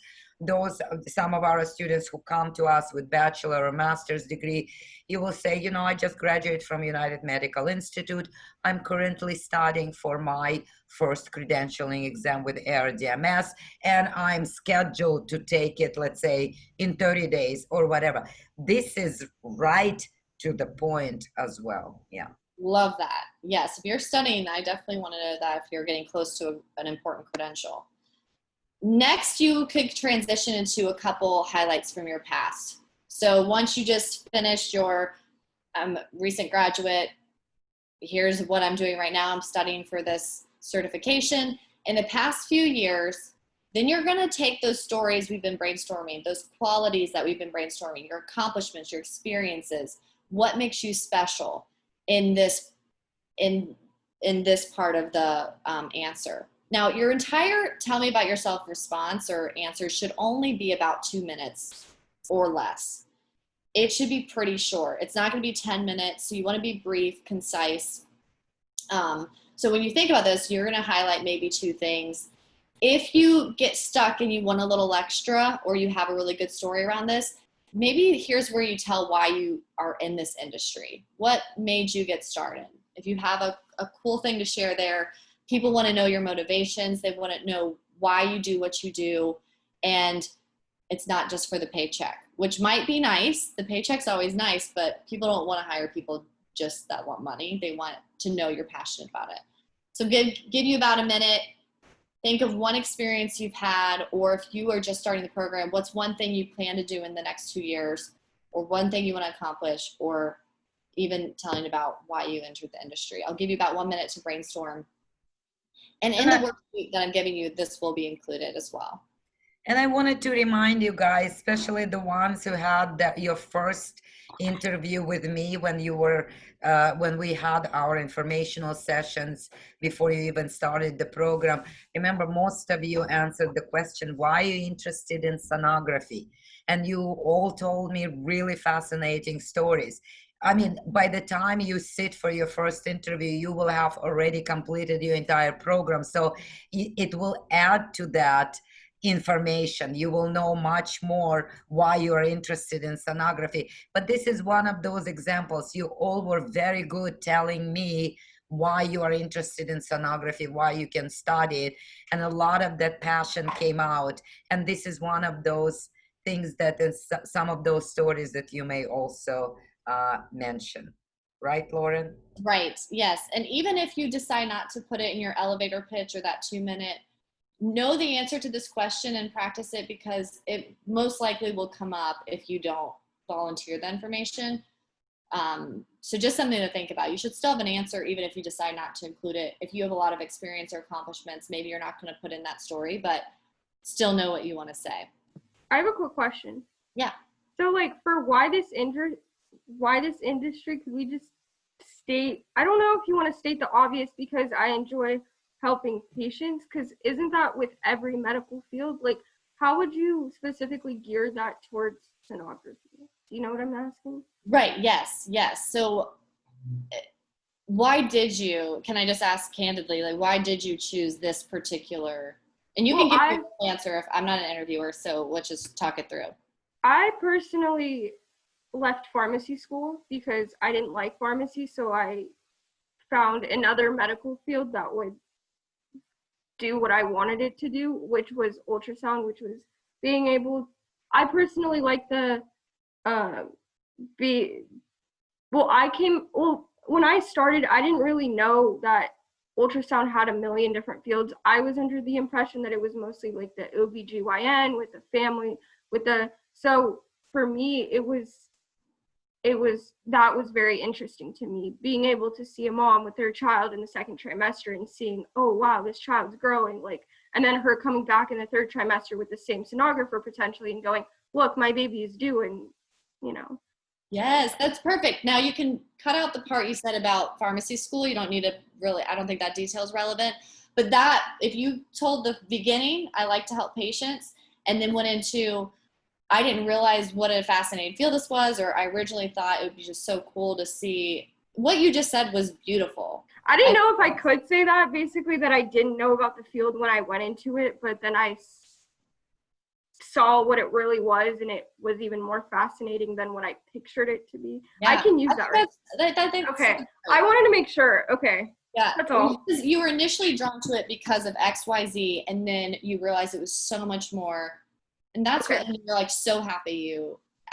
some of our students who come to us with bachelor or master's degree, you will say, you know, I just graduated from United Medical Institute. I'm currently studying for my first credentialing exam with ARDMS, and I'm scheduled to take it, let's say, in 30 days or whatever. This is right to the point as well. Yeah. Love that. Yes, if you're studying, I definitely want to know that if you're getting close to an important credential. Next, you could transition into a couple highlights from your past. So once you just finished your recent graduate, here's what I'm doing right now. I'm studying for this certification. In the past few years, then you're going to take those stories we've been brainstorming, those qualities that we've been brainstorming, your accomplishments, your experiences, what makes you special in this part of the answer. Now, your entire tell me about yourself response or answer should only be about 2 minutes or less. It should be pretty short. It's not going to be 10 minutes. So you want to be brief, concise. So when you think about this, you're going to highlight maybe 2 things. If you get stuck and you want a little extra, or you have a really good story around this, maybe here's where you tell why you are in this industry. What made you get started? If you have a cool thing to share there, people want to know your motivations. They want to know why you do what you do. And it's not just for the paycheck, which might be nice. The paycheck's always nice, but people don't want to hire people just that want money. They want to know you're passionate about it. So give you about a minute. Think of one experience you've had, or if you are just starting the program, what's one thing you plan to do in the next 2 years, or one thing you want to accomplish, or even telling about why you entered the industry. I'll give you about 1 minute to brainstorm. And in the worksheet that I'm giving you, this will be included as well. And I wanted to remind you guys, especially the ones who had your first interview with me when you were, when we had our informational sessions before you even started the program. Remember, most of you answered the question, why are you interested in sonography? And you all told me really fascinating stories. I mean, by the time you sit for your first interview, you will have already completed your entire program. So it will add to that information. You will know much more why you are interested in sonography. But this is one of those examples. You all were very good telling me why you are interested in sonography, why you can study it. And a lot of that passion came out. And this is one of those things that is some of those stories that you may also mention. Right, Lauren? Right, yes. And even if you decide not to put it in your elevator pitch or that 2 minute, know the answer to this question and practice it, because it most likely will come up if you don't volunteer the information. So just something to think about. You should still have an answer even if you decide not to include it. If you have a lot of experience or accomplishments, maybe you're not going to put in that story, but still know what you want to say. I have a quick question. Yeah. So like for why this industry, could we just state, I don't know if you want to state the obvious, because I enjoy helping patients, because isn't that with every medical field? Like, how would you specifically gear that towards sonography? Do you know what I'm asking? Right, yes. So why did you, can I just ask candidly, like why did you choose this particular, and you can give me an answer if I'm not an interviewer, so let's just talk it through. I personally left pharmacy school because I didn't like pharmacy, so I found another medical field that would do what I wanted it to do, which was ultrasound, which was being able, I personally like the, when I started, I didn't really know that ultrasound had a million different fields. I was under the impression that it was mostly like the OBGYN with the family, so for me, that was very interesting to me, being able to see a mom with their child in the second trimester and seeing, oh wow, this child's growing, like, and then her coming back in the third trimester with the same sonographer potentially and going, look, my baby is due, and you know. Yes, that's perfect. Now you can cut out the part you said about pharmacy school. You don't need to really, I don't think that detail is relevant, but that, if you told the beginning, I like to help patients, and then went into, I didn't realize what a fascinating field this was, or I originally thought it would be just so cool to see. What you just said was beautiful. I didn't know if I could say that, basically, that I didn't know about the field when I went into it, but then I saw what it really was, and it was even more fascinating than what I pictured it to be. I Yeah, can use I that, think right? that's Okay. I wanted to make sure. Okay. Yeah, That's all. because you were initially drawn to it because of XYZ, and then you realized it was so much more. And that's Okay. what, and you're like so happy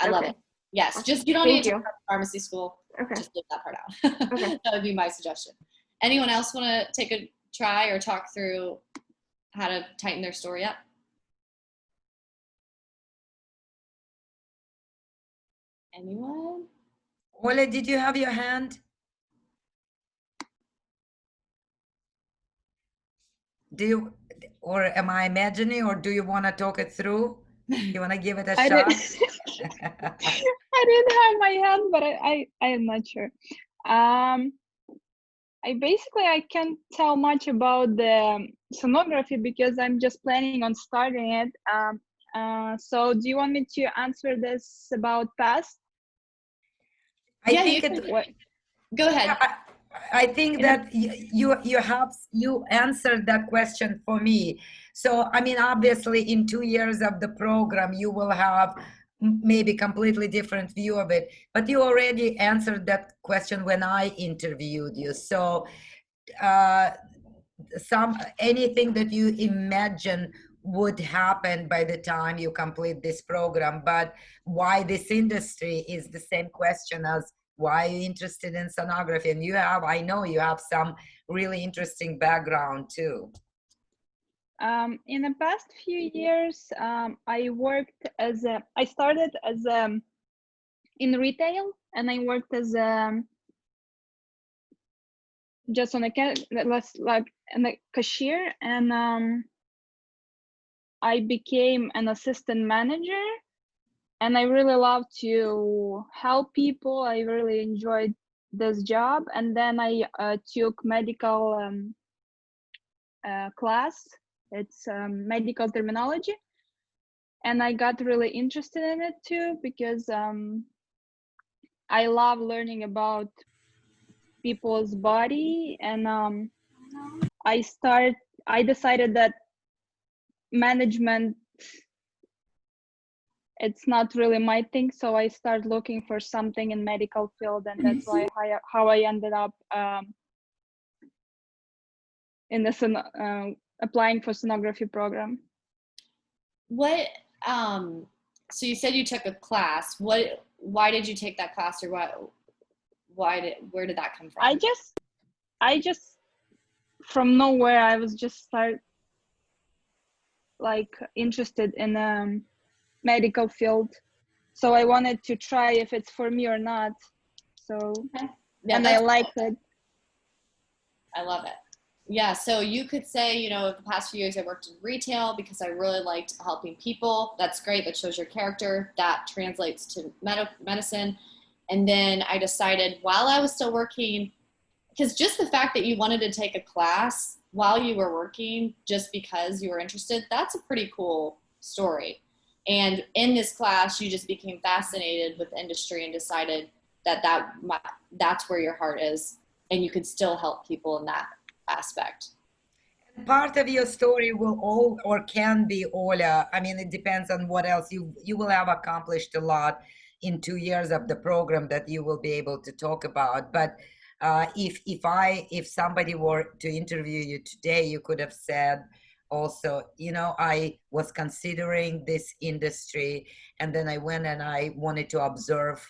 I love Okay. it. Yes, just you don't need Thank to you. talk about pharmacy school. Okay. Just leave that part out. Okay. That would be my suggestion. Anyone else want to take a try or talk through how to tighten their story up? Anyone? Ola, did you have your hand? Do you, or am I imagining, or do you want to talk it through? You want to give it a I shot? I didn't have my hand, but I am not sure. I can't tell much about the sonography because I'm just planning on starting it. So do you want me to answer this about past? I Yeah, think you it, can- What? Go ahead. I think that you answered that question for me. So I mean, obviously, in 2 years of the program, you will have maybe completely different view of it. But you already answered that question when I interviewed you. So anything that you imagine would happen by the time you complete this program, but why this industry is the same question as why are you interested in sonography? And I know you have some really interesting background too. In the past few years, I started as in retail, and I worked as just on a cashier, and I became an assistant manager, and I really love to help people. I really enjoyed this job, and then I took medical class. It's medical terminology, and I got really interested in it too because I love learning about people's body, and I decided that management, it's not really my thing, so I started looking for something in medical field, and that's how I ended up in the applying for sonography program. What so you said you took a class. Why did you take that class, or where did that come from? I just from nowhere I was just interested in medical field, so I wanted to try if it's for me or not. So Yeah, and I liked it. I love it. Yeah, so you could say, the past few years I worked in retail because I really liked helping people. That's great. That shows your character. That translates to medicine. And then I decided while I was still working, because just the fact that you wanted to take a class while you were working just because you were interested, that's a pretty cool story. And in this class, you just became fascinated with the industry and decided that's where your heart is, and you could still help people in that aspect. Part of your story will can be, Ola. I mean, it depends on what else you will have accomplished a lot in 2 years of the program that you will be able to talk about. But if somebody were to interview you today, you could have said also, I was considering this industry, and then I went and I wanted to observe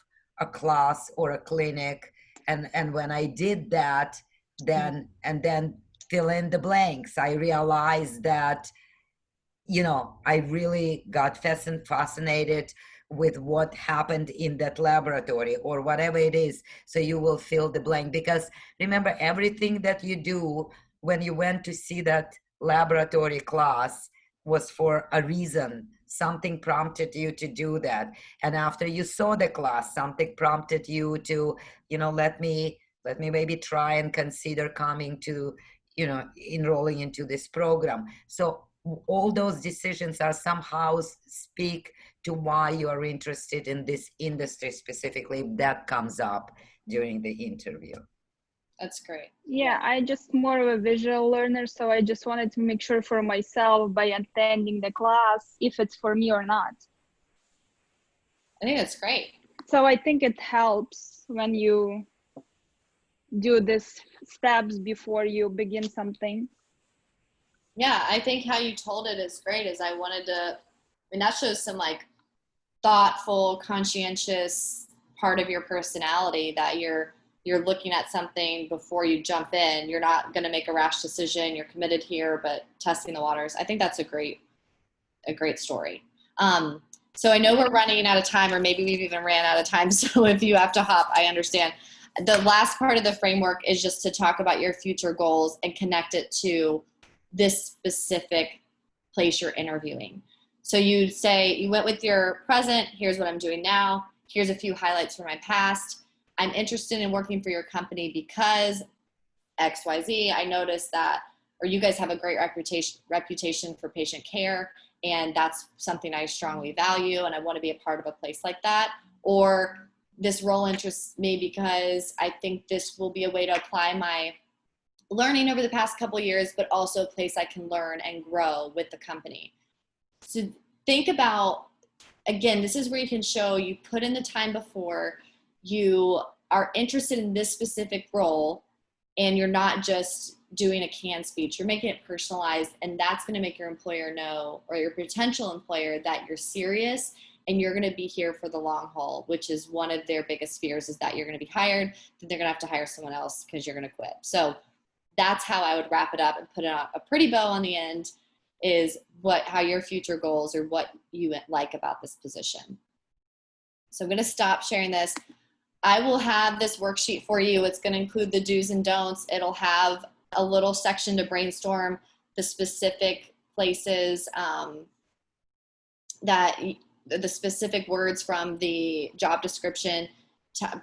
a class or a clinic, and when I did that, then fill in the blanks, I realized that I really got fascinated with what happened in that laboratory or whatever it is. So you will fill the blank, because remember, everything that you do when you went to see that laboratory class was for a reason. Something prompted you to do that, and after you saw the class, something prompted you to let me maybe try and consider coming to enrolling into this program. So all those decisions are somehow speak to why you are interested in this industry specifically, if that comes up during the interview. That's great. Yeah, I just more of a visual learner, so I just wanted to make sure for myself by attending the class if it's for me or not. I think that's great. So I think it helps when you do these steps before you begin something. Yeah, I think how you told it is great. Is I wanted to, I mean, that shows some like thoughtful, conscientious part of your personality, that you're looking at something before you jump in. You're not going to make a rash decision. You're committed here, but testing the waters. I think that's a great story. So I know we're running out of time, or maybe we've even ran out of time. So if you have to hop, I understand. The last part of the framework is just to talk about your future goals and connect it to this specific place you're interviewing. So you say you went with your present, here's what I'm doing now, here's a few highlights from my past. I'm interested in working for your company because XYZ. I noticed that, or you guys have a great reputation for patient care, and that's something I strongly value, and I want to be a part of a place like that. Or this role interests me because I think this will be a way to apply my learning over the past couple of years, but also a place I can learn and grow with the company. So think about, again, this is where you can show you put in the time before, you are interested in this specific role, and you're not just doing a canned speech. You're making it personalized, and that's going to make your employer know, or your potential employer, that you're serious and you're going to be here for the long haul, which is one of their biggest fears, is that you're going to be hired, then they're going to have to hire someone else because you're going to quit. So that's how I would wrap it up and put a pretty bow on the end, is how your future goals, or what you like about this position. So I'm going to stop sharing this. I will have this worksheet for you. It's going to include the do's and don'ts. It'll have a little section to brainstorm the specific places, that the specific words from the job description,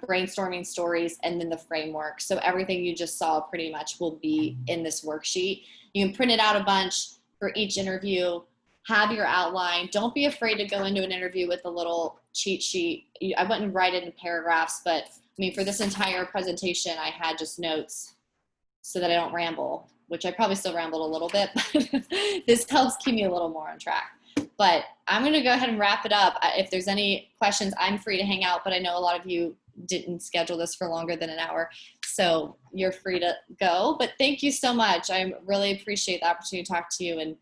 brainstorming stories, and then the framework. So everything you just saw pretty much will be in this worksheet. You can print it out a bunch for each interview, have your outline. Don't be afraid to go into an interview with a little cheat sheet. I wouldn't write it in paragraphs, but I mean, for this entire presentation, I had just notes so that I don't ramble, which I probably still rambled a little bit, but this helps keep me a little more on track. But I'm going to go ahead and wrap it up. If there's any questions, I'm free to hang out, but I know a lot of you didn't schedule this for longer than an hour, so you're free to go. But thank you so much. I really appreciate the opportunity to talk to you, and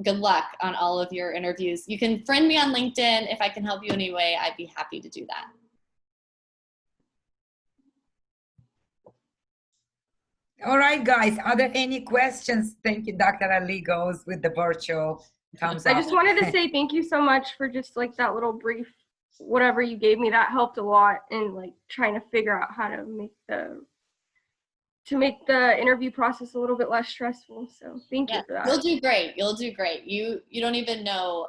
good luck on all of your interviews. You can friend me on LinkedIn. If I can help you in any way, I'd be happy to do that. All right, guys, are there any questions? Thank you. Dr. Ali goes with the virtual thumbs up. I just wanted to say thank you so much for just like that little brief, whatever you gave me. That helped a lot in like trying to figure out how to make the interview process a little bit less stressful. So thank you for that. You'll do great. You'll do great. You don't even know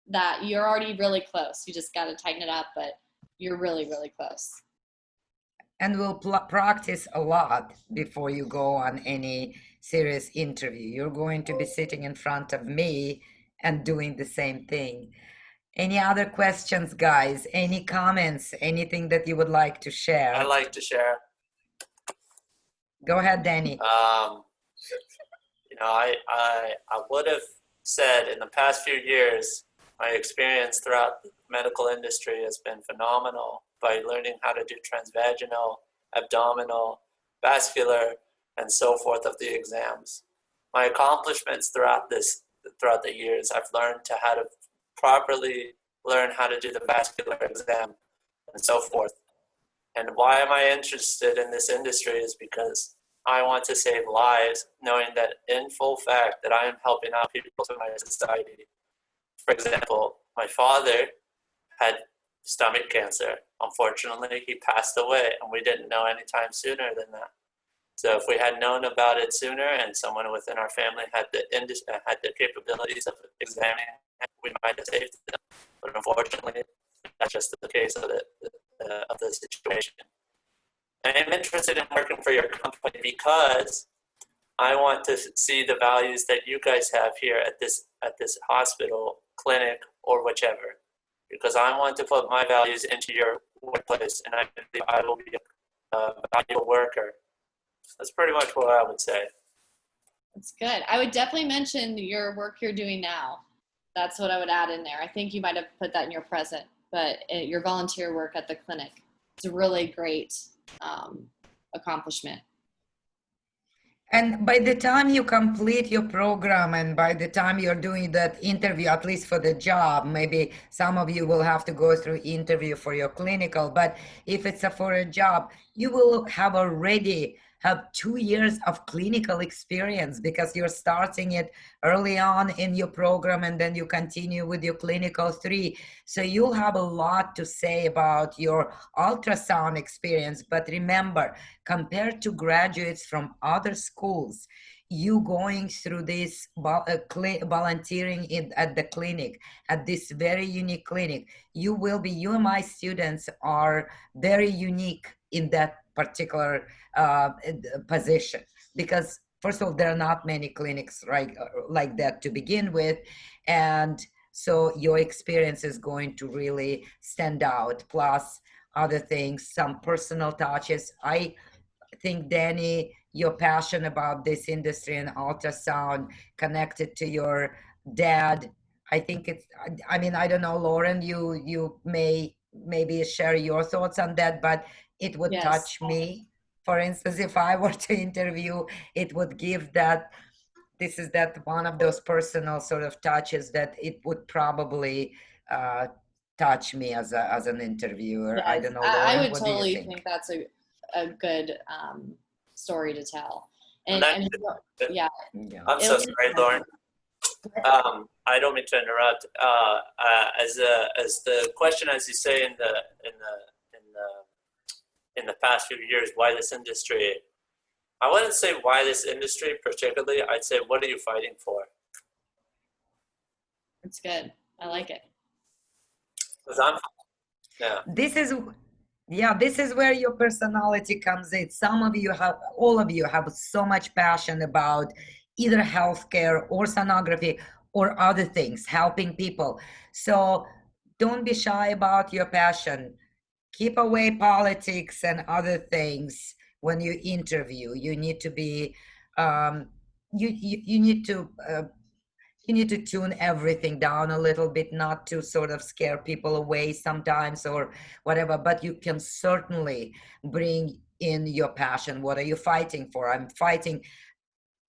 that you're already really close. You just got to tighten it up, but you're really, really close. And we'll practice a lot before you go on any serious interview. You're going to be sitting in front of me and doing the same thing. Any other questions, guys? Any comments? Anything that you would like to share? I'd like to share. Go ahead, Danny. I would have said in the past few years, my experience throughout the medical industry has been phenomenal by learning how to do transvaginal, abdominal, vascular, and so forth of the exams. My accomplishments throughout the years, I've learned how to properly learn how to do the vascular exam and so forth. And why am I interested in this industry is because I want to save lives, knowing that in full fact that I am helping out people in my society. For example, my father had stomach cancer. Unfortunately, he passed away, and we didn't know any time sooner than that. So if we had known about it sooner and someone within our family had the capabilities of examining, we might have saved them. But unfortunately, that's just the case of the situation. And I'm interested in working for your company because I want to see the values that you guys have here at this hospital, clinic, or whichever. Because I want to put my values into your workplace, and I believe I will be a valuable worker That's pretty much what I would say. That's good. I would definitely mention your work you're doing now. That's what I would add in there. I think you might have put that in your present, but your volunteer work at the clinic. It's a really great accomplishment. And by the time you complete your program and by the time you're doing that interview, at least for the job, maybe some of you will have to go through interview for your clinical, but if it's for a job, you will have already have 2 years of clinical experience because you're starting it early on in your program and then you continue with your clinical 3. So you'll have a lot to say about your ultrasound experience. But remember, compared to graduates from other schools, you going through this volunteering at the clinic, at this very unique clinic, you will be, UMI students are very unique in that particular position, because first of all, there are not many clinics like that to begin with, and so your experience is going to really stand out, plus other things, some personal touches. I think, Danny, your passion about this industry and ultrasound connected to your dad, I think it's, I mean, I don't know, Lauren, you may maybe share your thoughts on that, but it would Yes. touch me. For instance, if I were to interview, it would give that, this is that one of those personal sort of touches that it would probably touch me as an interviewer. Yes. I don't know, I Lauren, would what totally do you think? that's a good story to tell. And yeah. Yeah. I'm so sorry, Lauren. I don't mean to interrupt. As the question, as you say in the past few years, why this industry? I wouldn't say why this industry particularly. I'd say, what are you fighting for? It's good. I like it. This is where your personality comes in. All of you have so much passion about either healthcare or sonography or other things, helping people. So don't be shy about your passion. Keep away politics and other things when you interview. You need to be, you need to tune everything down a little bit, not to sort of scare people away sometimes or whatever, but you can certainly bring in your passion. What are you fighting for? I'm fighting,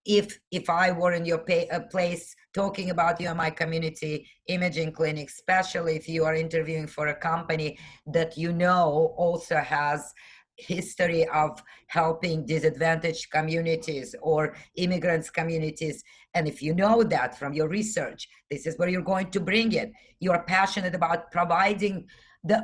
if I were in your place talking about UMI community imaging clinic, especially if you are interviewing for a company that you know also has history of helping disadvantaged communities or immigrants communities, and if you know that from your research, this is where you're going to bring it. You are passionate about providing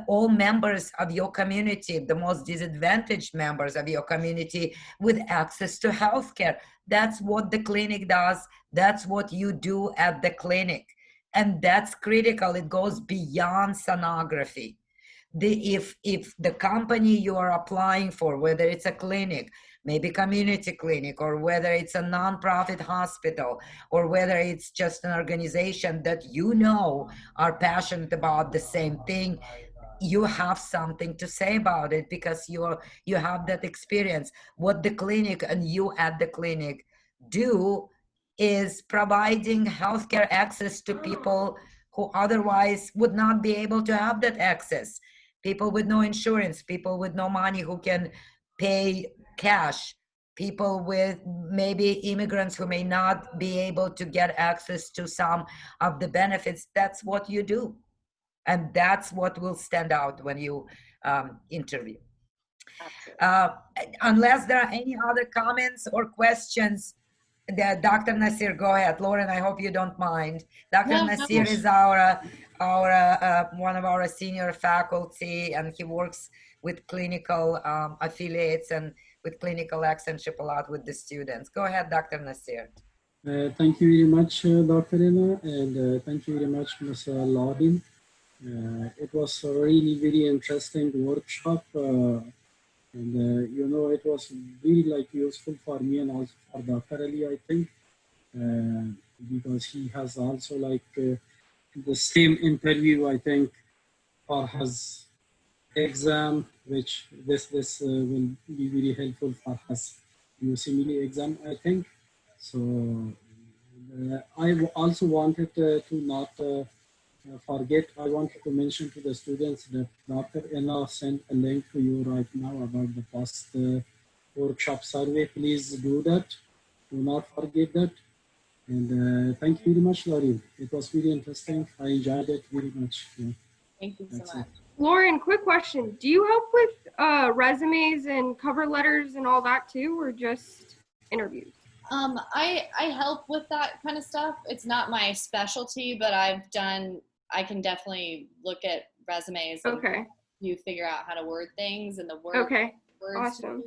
all members of your community, the most disadvantaged members of your community, with access to healthcare. That's what the clinic does. That's what you do at the clinic. And that's critical. It goes beyond sonography. If the company you are applying for, whether it's a clinic, maybe community clinic, or whether it's a nonprofit hospital, or whether it's just an organization that you know are passionate about the same thing, you have something to say about it because you have that experience. What the clinic and you at the clinic do is providing healthcare access to people who otherwise would not be able to have that access. People with no insurance, people with no money who can pay cash, people with maybe immigrants who may not be able to get access to some of the benefits. That's what you do. And that's what will stand out when you interview. Unless there are any other comments or questions, Dr. Nasir, go ahead. Lauren, I hope you don't mind. Dr. Nasir is our one of our senior faculty, and he works with clinical affiliates and with clinical externship a lot with the students. Go ahead, Dr. Nasir. Thank you very much, Dr. Ina, and thank you very much, Ms. Laudin. It was a really very interesting workshop, and you know, it was really useful for me and also for Dr. Ali, I think, because he has also the same interview, I think, for his exam, which this will be very helpful for his UCMLE exam, I think. So I also wanted to not forget, I wanted to mention to the students that Dr. Ella sent a link to you right now about the past workshop survey. Please do that. Do not forget that. And thank you very much, Lauren. It was really interesting. I enjoyed it very much. Yeah, Thank you so that's much. it. Lauren, quick question. Do you help with resumes and cover letters and all that too, or just interviews? I help with that kind of stuff. It's not my specialty, but I can definitely look at resumes and Okay. you figure out how to word things and the words. Okay. Words. Awesome.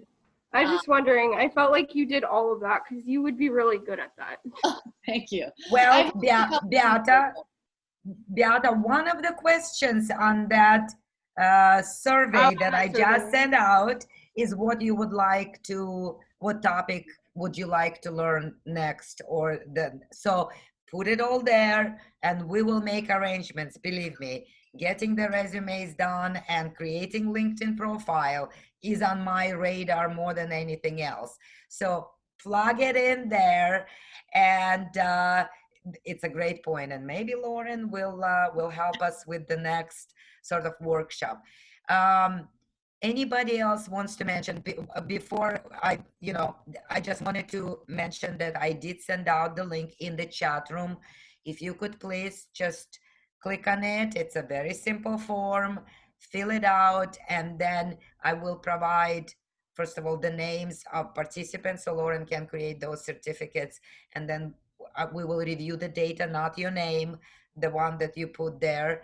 I was just wondering, I felt like you did all of that because you would be really good at that. Thank you. Well, I've Beata, one of the questions on that survey that I just sent out is what you would like to, what topic would you like to learn next, or so put it all there and we will make arrangements. Believe me, getting the resumes done and creating LinkedIn profile is on my radar more than anything else. So plug it in there, and it's a great point. And maybe Lauren will help us with the next sort of workshop. Anybody else wants to mention before I just wanted to mention that I did send out the link in the chat room. If you could please just click on it. It's a very simple form, fill it out, and then I will provide, first of all, the names of participants so Lauren can create those certificates, and then we will review the data, not your name, the one that you put there.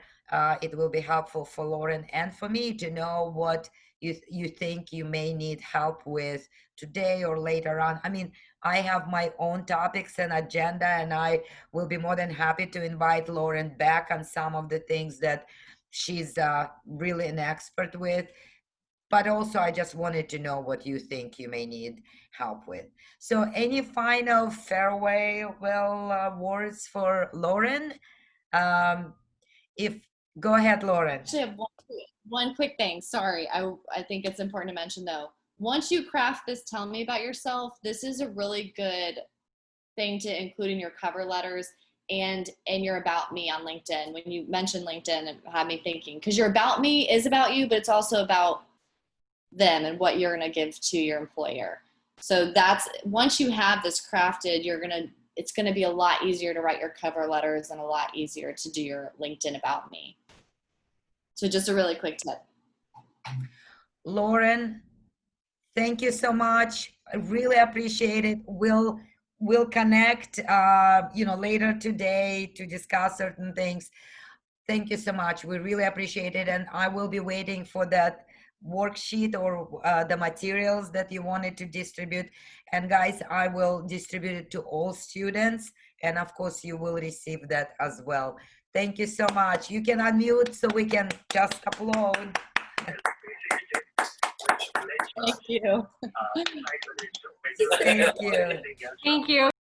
It will be helpful for Lauren and for me to know what you think you may need help with today or later on. I mean, I have my own topics and agenda, and I will be more than happy to invite Lauren back on some of the things that she's really an expert with. But also, I just wanted to know what you think you may need help with. So any final farewell words for Lauren? Go ahead, Lauren. Actually, I have one quick thing. Sorry, I think it's important to mention though. Once you craft this, tell me about yourself. This is a really good thing to include in your cover letters and your about me on LinkedIn. When you mentioned LinkedIn, it had me thinking, because your about me is about you, but it's also about them and what you're going to give to your employer. So that's, once you have this crafted, it's going to be a lot easier to write your cover letters and a lot easier to do your LinkedIn about me. So just a really quick tip. Lauren, thank you so much. I really appreciate it. We'll connect, later today to discuss certain things. Thank you so much. We really appreciate it. And I will be waiting for that worksheet or the materials that you wanted to distribute. And guys, I will distribute it to all students. And of course, you will receive that as well. Thank you so much. You can unmute so we can just upload. Thank you. Thank you. Thank you.